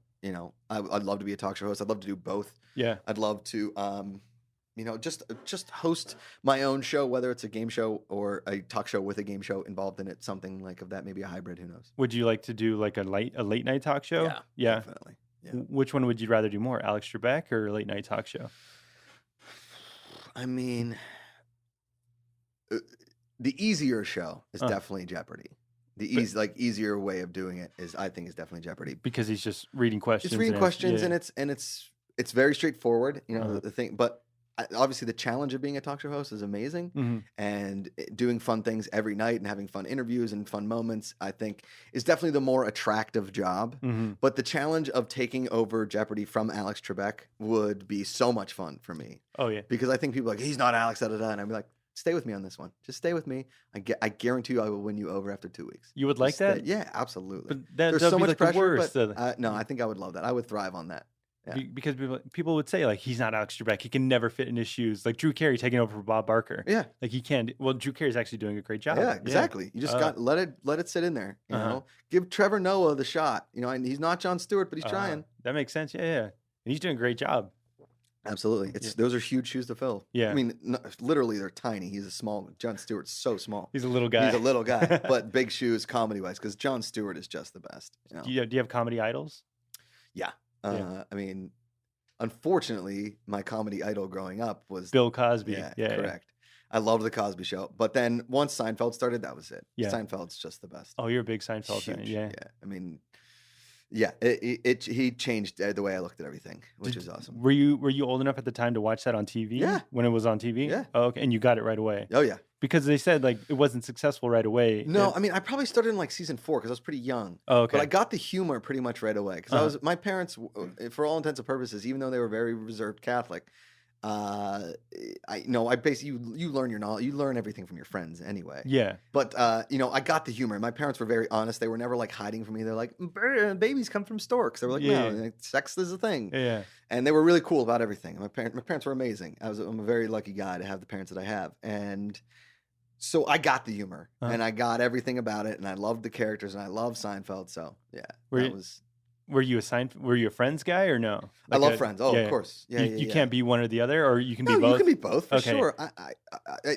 I'd love to be a talk show host. I'd love to do both. Yeah. I'd love to just host my own show, whether it's a game show or a talk show with a game show involved in it, something like of that, maybe a hybrid. Who knows? Would you like to do like a late night talk show? Yeah. Definitely. Yeah. Which one would you rather do more, Alex Trebek or late night talk show? The easier show is definitely Jeopardy. The easier way of doing it is definitely Jeopardy, because he's just reading questions. It's reading questions, and it's very straightforward. The thing, but obviously the challenge of being a talk show host is amazing, and doing fun things every night and having fun interviews and fun moments, I think, is definitely the more attractive job. But the challenge of taking over Jeopardy from Alex Trebek would be so much fun for me. Oh yeah, because I think people are like, he's not Alex, and I'd be like, stay with me on this one. Just stay with me. I guarantee you I will win you over after 2 weeks. You would like that? Yeah, absolutely. But there's so much like pressure. Worst, but no, I think I would love that. I would thrive on that. Yeah. Because people would say, like, he's not Alex Trebek. He can never fit in his shoes. Like Drew Carey taking over for Bob Barker. Yeah. Like he can't. Well, Drew Carey's actually doing a great job. Yeah, exactly. You just got let it sit in there. You know, give Trevor Noah the shot. You know, and he's not Jon Stewart, but he's trying. That makes sense. Yeah. And he's doing a great job. Absolutely. Those are huge shoes to fill. Yeah. I mean, literally they're tiny. He's a small, Jon Stewart's so small. He's a little guy. He's a little guy, but big shoes comedy wise, because Jon Stewart is just the best. You know? Do you have comedy idols? Yeah. I mean, unfortunately, my comedy idol growing up was Bill Cosby. Yeah, correct. I loved the Cosby Show, but then once Seinfeld started, that was it. Yeah. Seinfeld's just the best. Oh, you're a big Seinfeld fan. Yeah. I mean, yeah, he changed the way I looked at everything, which is awesome. Were you old enough at the time to watch that on TV? Yeah. When it was on TV? Yeah. Oh, okay. And you got it right away? Oh, yeah. Because they said, like, it wasn't successful right away. No, I mean, I probably started in, like, season 4 because I was pretty young. Oh, okay. But I got the humor pretty much right away because my parents, for all intents and purposes, even though they were very reserved Catholic, I basically you learn your knowledge, you learn everything from your friends anyway. Yeah. But I got the humor. My parents were very honest. They were never like hiding from me. They're like, babies come from storks. They were like, no, like, sex is a thing. Yeah. And they were really cool about everything. My parents were amazing. I'm a very lucky guy to have the parents that I have. And so I got the humor and I got everything about it, and I loved the characters, and I loved Seinfeld. So yeah, Were you a Friends guy or no? Like I love Friends. Oh, of course. Yeah, you can't be one or the other, or you can be both? No, you can be both for sure.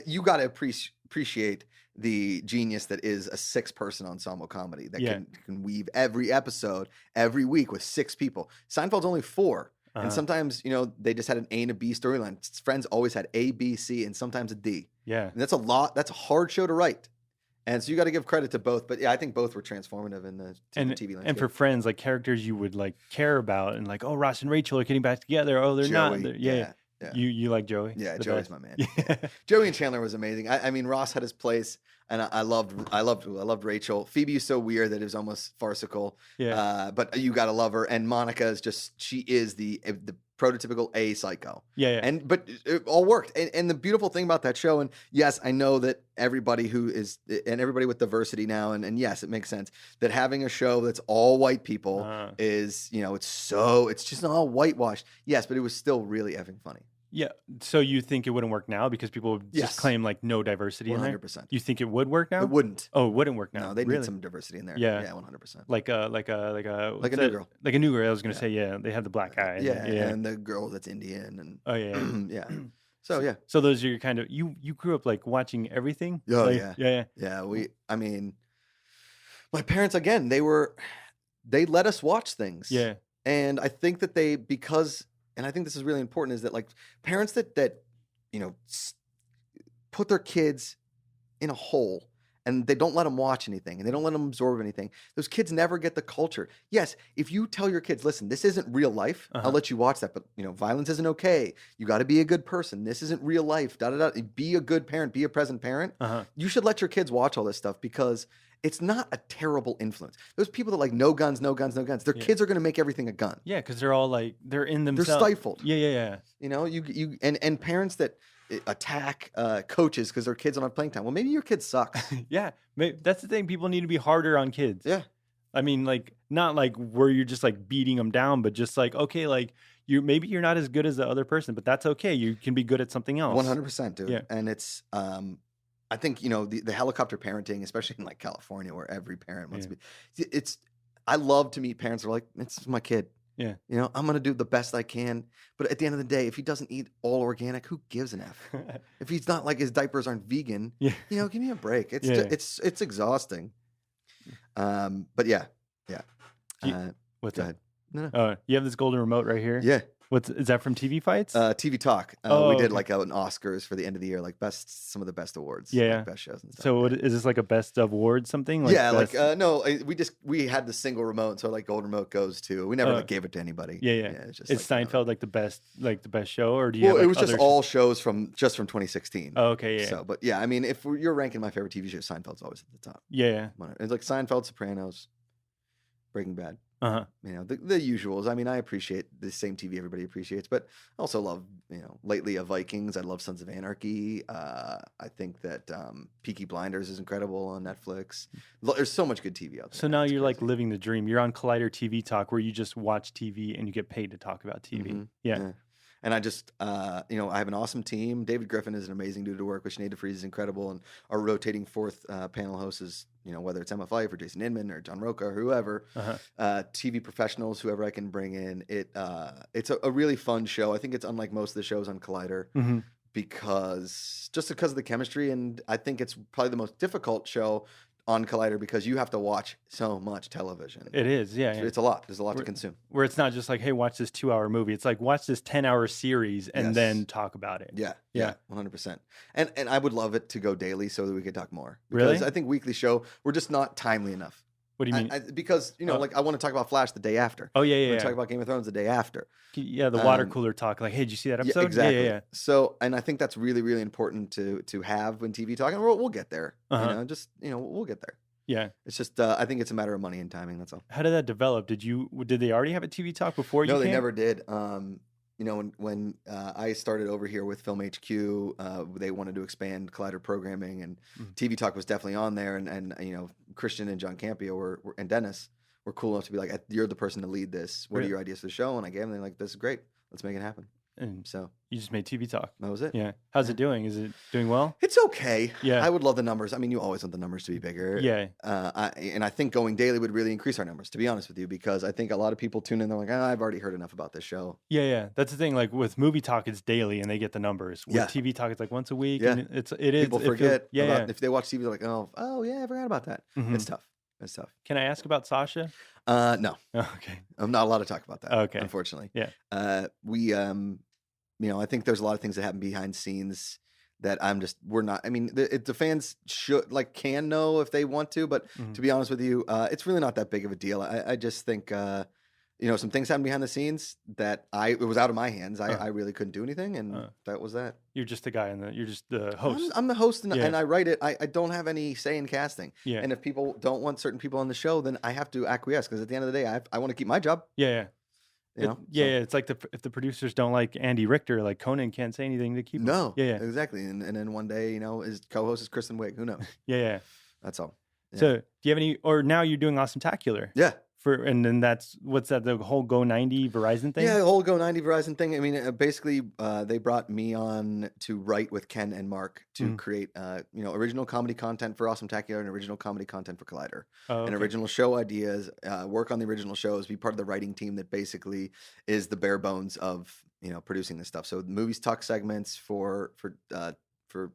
You got to appreciate the genius that is a 6-person ensemble comedy that can weave every episode every week with 6 people. Seinfeld's only 4. And sometimes, they just had an A and a B storyline. Friends always had A, B, C, and sometimes a D. Yeah. And that's a lot. That's a hard show to write. And so you got to give credit to both. But yeah, I think both were transformative in the TV landscape. And for Friends, like characters you would like care about, and like, oh, Ross and Rachel are getting back together. Oh, they're Joey, not. Yeah. You like Joey? Yeah, Joey's my man. Yeah. Joey and Chandler was amazing. I mean, Ross had his place, and I loved Rachel. Phoebe is so weird that it was almost farcical. Yeah. But you got to love her. And Monica is she is the prototypical A psycho. Yeah. But it all worked. And the beautiful thing about that show, and yes, I know that everybody everybody with diversity now, and yes, it makes sense that having a show that's all white people is, it's just all whitewashed. Yes, but it was still really effing funny. Yeah. So you think it wouldn't work now because people would just claim like no diversity 100%. In there? 100%. You think it would work now? It wouldn't. Oh, it wouldn't work now. No, they need some diversity in there. Yeah. Yeah, 100%. Like a new girl. Like a new girl. I was going to say, they have the black guy. Yeah, and the girl that's Indian. And oh, yeah. Yeah. So, yeah. So those are your kind of, you grew up like watching everything? Oh, like, yeah. Yeah, I mean, my parents, again, they let us watch things. Yeah. And I think that and I think this is really important, is that like parents that put their kids in a hole and they don't let them watch anything and they don't let them absorb anything, those kids never get the culture. Yes, if you tell your kids, listen, this isn't real life, I'll let you watch that, but violence isn't okay. You got to be a good person. This isn't real life. Be a good parent. Be a present parent. You should let your kids watch all this stuff because it's not a terrible influence. Those people that like no guns, no guns, no guns. Their kids are going to make everything a gun. Yeah, because they're all like they're in themselves. They're stifled. Yeah. You and parents that attack coaches because their kids don't have playing time. Well, maybe your kid sucks. Yeah, that's the thing. People need to be harder on kids. Yeah, I mean, like not like where you're just like beating them down, but just like okay, like maybe you're not as good as the other person, but that's okay. You can be good at something else. 100%, dude. Yeah, and it's I think the helicopter parenting, especially in like California, where every parent wants to be. I love to meet parents who are like, it's my kid. Yeah. I'm going to do the best I can. But at the end of the day, if he doesn't eat all organic, who gives an F? If he's not like his diapers aren't vegan, give me a break. It's exhausting. But yeah. What's go that? ahead. No. Oh, you have this golden remote right here? Yeah. Is that from TV Fights? TV Talk. Oh, we did okay. like an Oscars for the end of the year, like some of the best awards, Yeah. like best shows and stuff. So yeah. is this like a best of award something? Like yeah, best... no, we had the single remote, so like gold remote goes to. We never like gave it to anybody. Yeah. It's just is Seinfeld like the best show, or do you? Well, have, like, it was just all shows from 2016. Oh, okay, yeah. So, but yeah, I mean, if you're ranking my favorite TV show, Seinfeld's always at the top. Yeah. It's like Seinfeld, Sopranos, Breaking Bad. Uh-huh. You know, the usuals. I mean, I appreciate the same TV everybody appreciates, but I also love, lately Vikings. I love Sons of Anarchy. I think that Peaky Blinders is incredible on Netflix. There's so much good TV out there. So now you're like living the dream. You're on Collider TV Talk, where you just watch TV and you get paid to talk about TV. Mm-hmm. Yeah. And I just, I have an awesome team. David Griffin is an amazing dude to work with. Sinead DeFries is incredible. And our rotating fourth panel host is, whether it's Emma Fife or Jason Inman or John Roca or whoever, TV professionals, whoever I can bring in. It's a really fun show. I think it's unlike most of the shows on Collider because of the chemistry. And I think it's probably the most difficult show on Collider because you have to watch so much television. It is, yeah. It's a lot. There's a lot to consume. Where it's not just like, hey, watch this 2-hour movie. It's like, watch this 10-hour series and then talk about it. Yeah, 100%. And I would love it to go daily so that we could talk more. Really? Because I think weekly show, we're just not timely enough. What do you mean? Because, like I want to talk about Flash the day after. Oh, yeah. I want to talk about Game of Thrones the day after. Yeah, the water cooler talk. Like, hey, did you see that episode? Yeah, exactly. Yeah. So, and I think that's really, really important to have when TV talk. And we'll get there. We'll get there. Yeah. It's just, I think it's a matter of money and timing. That's all. How did that develop? Did they already have a TV talk before you came? No, they never did. When I started over here with Film HQ, they wanted to expand Collider programming, and TV Talk was definitely on there. And Christian and John Campio and Dennis were cool enough to be like, you're the person to lead this. What are your ideas for the show? And I gave them, they're like, this is great. Let's make it happen. And so you just made TV Talk. That was it. Yeah. How's it doing? Is it doing well? It's okay. Yeah. I would love the numbers. I mean, you always want the numbers to be bigger. Yeah. I think going daily would really increase our numbers, to be honest with you, because I think a lot of people tune in. They're like, I've already heard enough about this show. Yeah. That's the thing. Like with Movie Talk, it's daily and they get the numbers. With TV Talk, it's like once a week. Yeah. And it is. People forget. Yeah. If they watch TV, they're like, oh yeah, I forgot about that. It's tough. Can I ask about Sasha? No. Oh, okay. I'm not allowed to talk about that. Okay. Unfortunately. Yeah. I think there's a lot of things that happen behind scenes that we're not. I mean, the fans can know if they want to, but to be honest with you, it's really not that big of a deal. I just think, some things happen behind the scenes that it was out of my hands. I really couldn't do anything, and that was that. You're just the guy, you're just the host. I'm the host, and I write it. I don't have any say in casting. Yeah. And if people don't want certain people on the show, then I have to acquiesce because at the end of the day, I want to keep my job. Yeah. It's like if the producers don't like Andy Richter, like Conan can't say anything to keep him. No, yeah, exactly. And then one day, his co-host is Kristen Wiig. Who knows? Yeah. That's all. Yeah. So do you have any? Or now you're doing Awesome-tacular. Yeah. And then what's that? The whole Go 90 Verizon thing? Yeah, the whole Go 90 Verizon thing. I mean, basically, they brought me on to write with Ken and Mark to create, original comedy content for Awesome-tacular and original comedy content for Collider. And original show ideas, work on the original shows, be part of the writing team that basically is the bare bones of, producing this stuff. So the movies talk segments for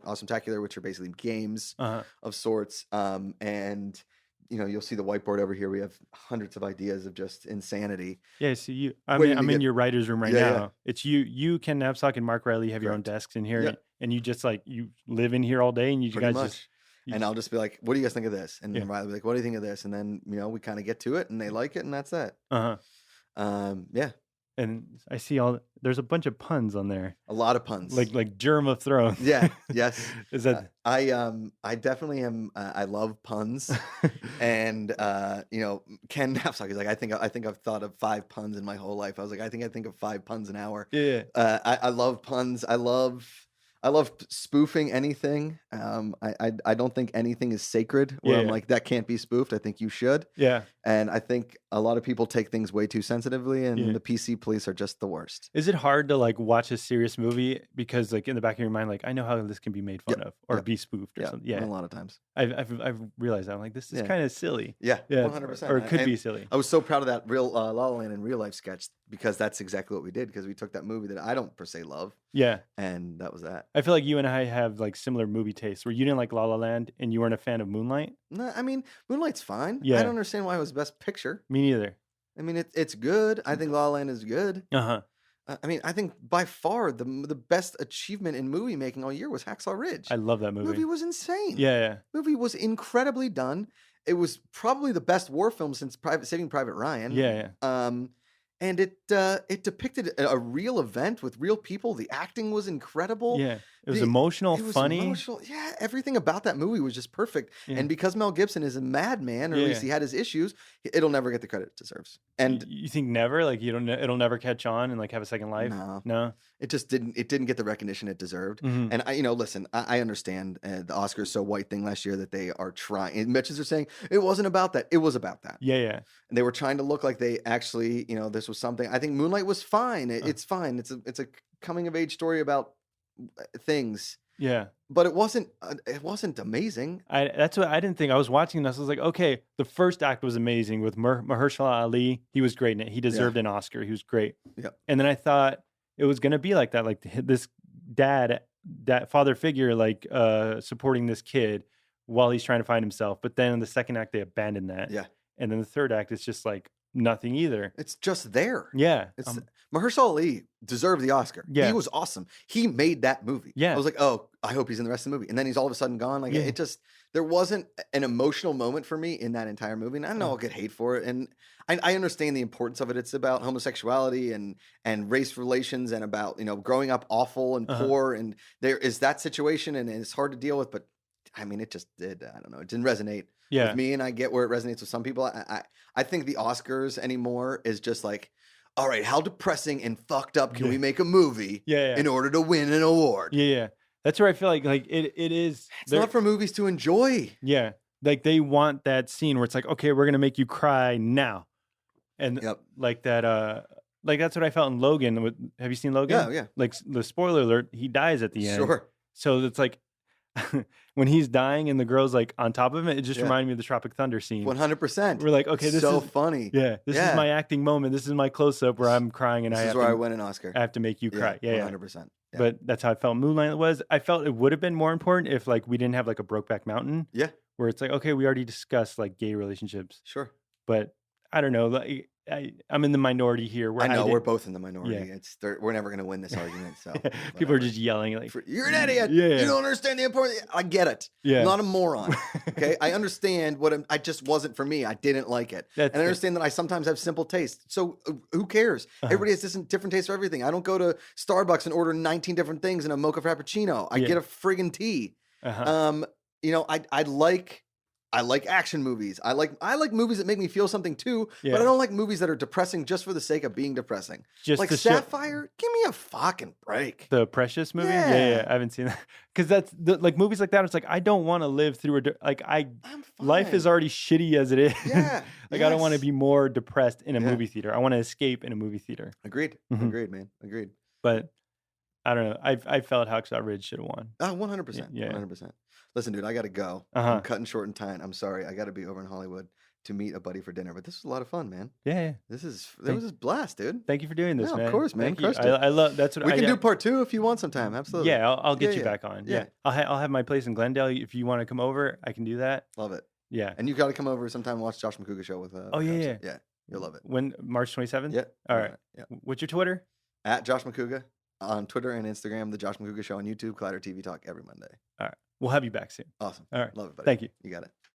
Awesome-tacular, which are basically games of sorts. And you'll see the whiteboard over here. We have hundreds of ideas of just insanity. Yeah, so I'm in your writer's room right now. Yeah. It's you, Ken Knapsack, and Mark Riley have your own desks in here. Yeah. And you just you live in here all day and you Pretty guys much. And I'll just be like, what do you guys think of this? And then Riley will be like, what do you think of this? And then, we kind of get to it and they like it and that's that. Yeah. And I see there's a bunch of puns on there. A lot of puns. Like Germ of Thrones. Yeah. Yes. Is that I definitely am I love puns. And Ken Knapsack is like, I think I've thought of 5 puns in my whole life. I was like, I think of 5 puns an hour. Yeah. I love puns. I love spoofing anything. I don't think anything is sacred where I'm like, that can't be spoofed. I think you should. Yeah. And I think a lot of people take things way too sensitively, and the PC police are just the worst. Is it hard to watch a serious movie because in the back of your mind, I know how this can be made fun of or be spoofed or something? Yeah. A lot of times. I've realized that. I'm like, this is kind of silly. Yeah. 100%. Or it could be silly. I was so proud of that real La La Land in real life sketch because that's exactly what we did, because we took that movie that I don't per se love. Yeah. And that was that. I feel like you and I have similar movie tastes where you didn't like La La Land and you weren't a fan of Moonlight. No, I mean, Moonlight's fine. Yeah. I don't understand why it was Best Picture. Me neither. I mean, it's good. I think La La Land is good. I mean, I think by far the best achievement in movie making all year was Hacksaw Ridge. I love that movie. Movie was insane. Yeah. Movie was incredibly done. It was probably the best war film since Saving Private Ryan. Yeah. And it depicted a real event with real people. The acting was incredible. Yeah. It was emotional, funny. Emotional. Yeah, everything about that movie was just perfect. Yeah. And because Mel Gibson is a madman, or at least he had his issues, it'll never get the credit it deserves. And you think never? Like it'll never catch on and like have a second life? No. It just didn't. It didn't get the recognition it deserved. Mm-hmm. And listen, I understand the Oscars so white thing last year that they are trying. And Mitches are saying it wasn't about that. It was about that. Yeah. And they were trying to look like they actually, this was something. I think Moonlight was fine. It's fine. It's a coming of age story about things. Yeah. But it wasn't amazing. That's what I didn't think. I was watching this. I was like, okay, the first act was amazing with Mahershala Ali. He was great in it. He deserved an Oscar. He was great. Yeah. And then I thought it was going to be like that, like this father figure, like supporting this kid while he's trying to find himself. But then in the second act, they abandoned that. Yeah. And then the third act, it's just like nothing either. It's just there. Yeah. Mahershala Ali deserved the Oscar. Yeah. He was awesome. He made that movie. Yeah. I was like, oh, I hope he's in the rest of the movie. And then he's all of a sudden gone. Like there wasn't an emotional moment for me in that entire movie. And I know I'll get hate for it. And I understand the importance of it. It's about homosexuality and race relations and about, growing up awful and poor. And there is that situation and it's hard to deal with. But I mean, it just did. I don't know. It didn't resonate with me. And I get where it resonates with some people. I think the Oscars anymore is just like, all right, how depressing and fucked up can we make a movie in order to win an award? Yeah. That's where I feel like it is. It's not for movies to enjoy. Yeah. Like they want that scene where it's like, okay, we're going to make you cry now. And like that, like that's what I felt in Logan. Have you seen Logan? Yeah. Like the spoiler alert, he dies at the end. Sure. So it's like, when he's dying and the girl's like on top of it, it just reminded me of the Tropic Thunder scene. 100%. We're like, okay, this is funny. Yeah, this is my acting moment. This is my close up where I'm crying and this is where I win an Oscar. I have to make you cry. Yeah, 100%. Yeah. But that's how I felt Moonlight was. I felt it would have been more important if like we didn't have like a Brokeback Mountain. Yeah. Where it's like, okay, we already discussed like gay relationships. Sure. But I don't know. Like, I'm in the minority here. I know we're both in the minority. Yeah. We're never going to win this argument. So people are just yelling like, "You're an idiot! Yeah. You don't understand the importance." I get it. Yeah. I'm not a moron. Okay, I understand I just wasn't for me. I didn't like it, and I understand that I sometimes have simple taste. So who cares? Everybody has different tastes for everything. I don't go to Starbucks and order 19 different things in a mocha frappuccino. I get a friggin' tea. I like action movies. I like movies that make me feel something too, but I don't like movies that are depressing just for the sake of being depressing. Just like Sapphire, give me a fucking break. The Precious movie? Yeah. I haven't seen that. Because that's like movies like that. It's like, I don't want to live through life is already shitty as it is. Yeah. I don't want to be more depressed in a movie theater. I want to escape in a movie theater. Agreed. Mm-hmm. Agreed, man. Agreed. But I don't know. I felt Hacksaw Ridge should have won. 100%. Yeah. 100%. Listen, dude, I got to go. I'm cutting short in time. I'm sorry. I got to be over in Hollywood to meet a buddy for dinner. But this was a lot of fun, man. Yeah. This was a blast, dude. Thank you for doing this, man. Of course, man. Thank you. I love that's what we can do part 2 if you want sometime. Absolutely. Yeah, I'll get you back on. Yeah. I'll have my place in Glendale. If you want to come over, I can do that. Love it. Yeah. And you got to come over sometime and watch Josh Macuga show with yeah. Yeah. You'll love it. When March 27th? Yeah. All right. Yeah. What's your Twitter? At Josh Macuga on Twitter and Instagram, the Josh Macuga Show on YouTube, Collider TV Talk every Monday. All right. We'll have you back soon. Awesome. All right. Love it, buddy. Thank you. You got it.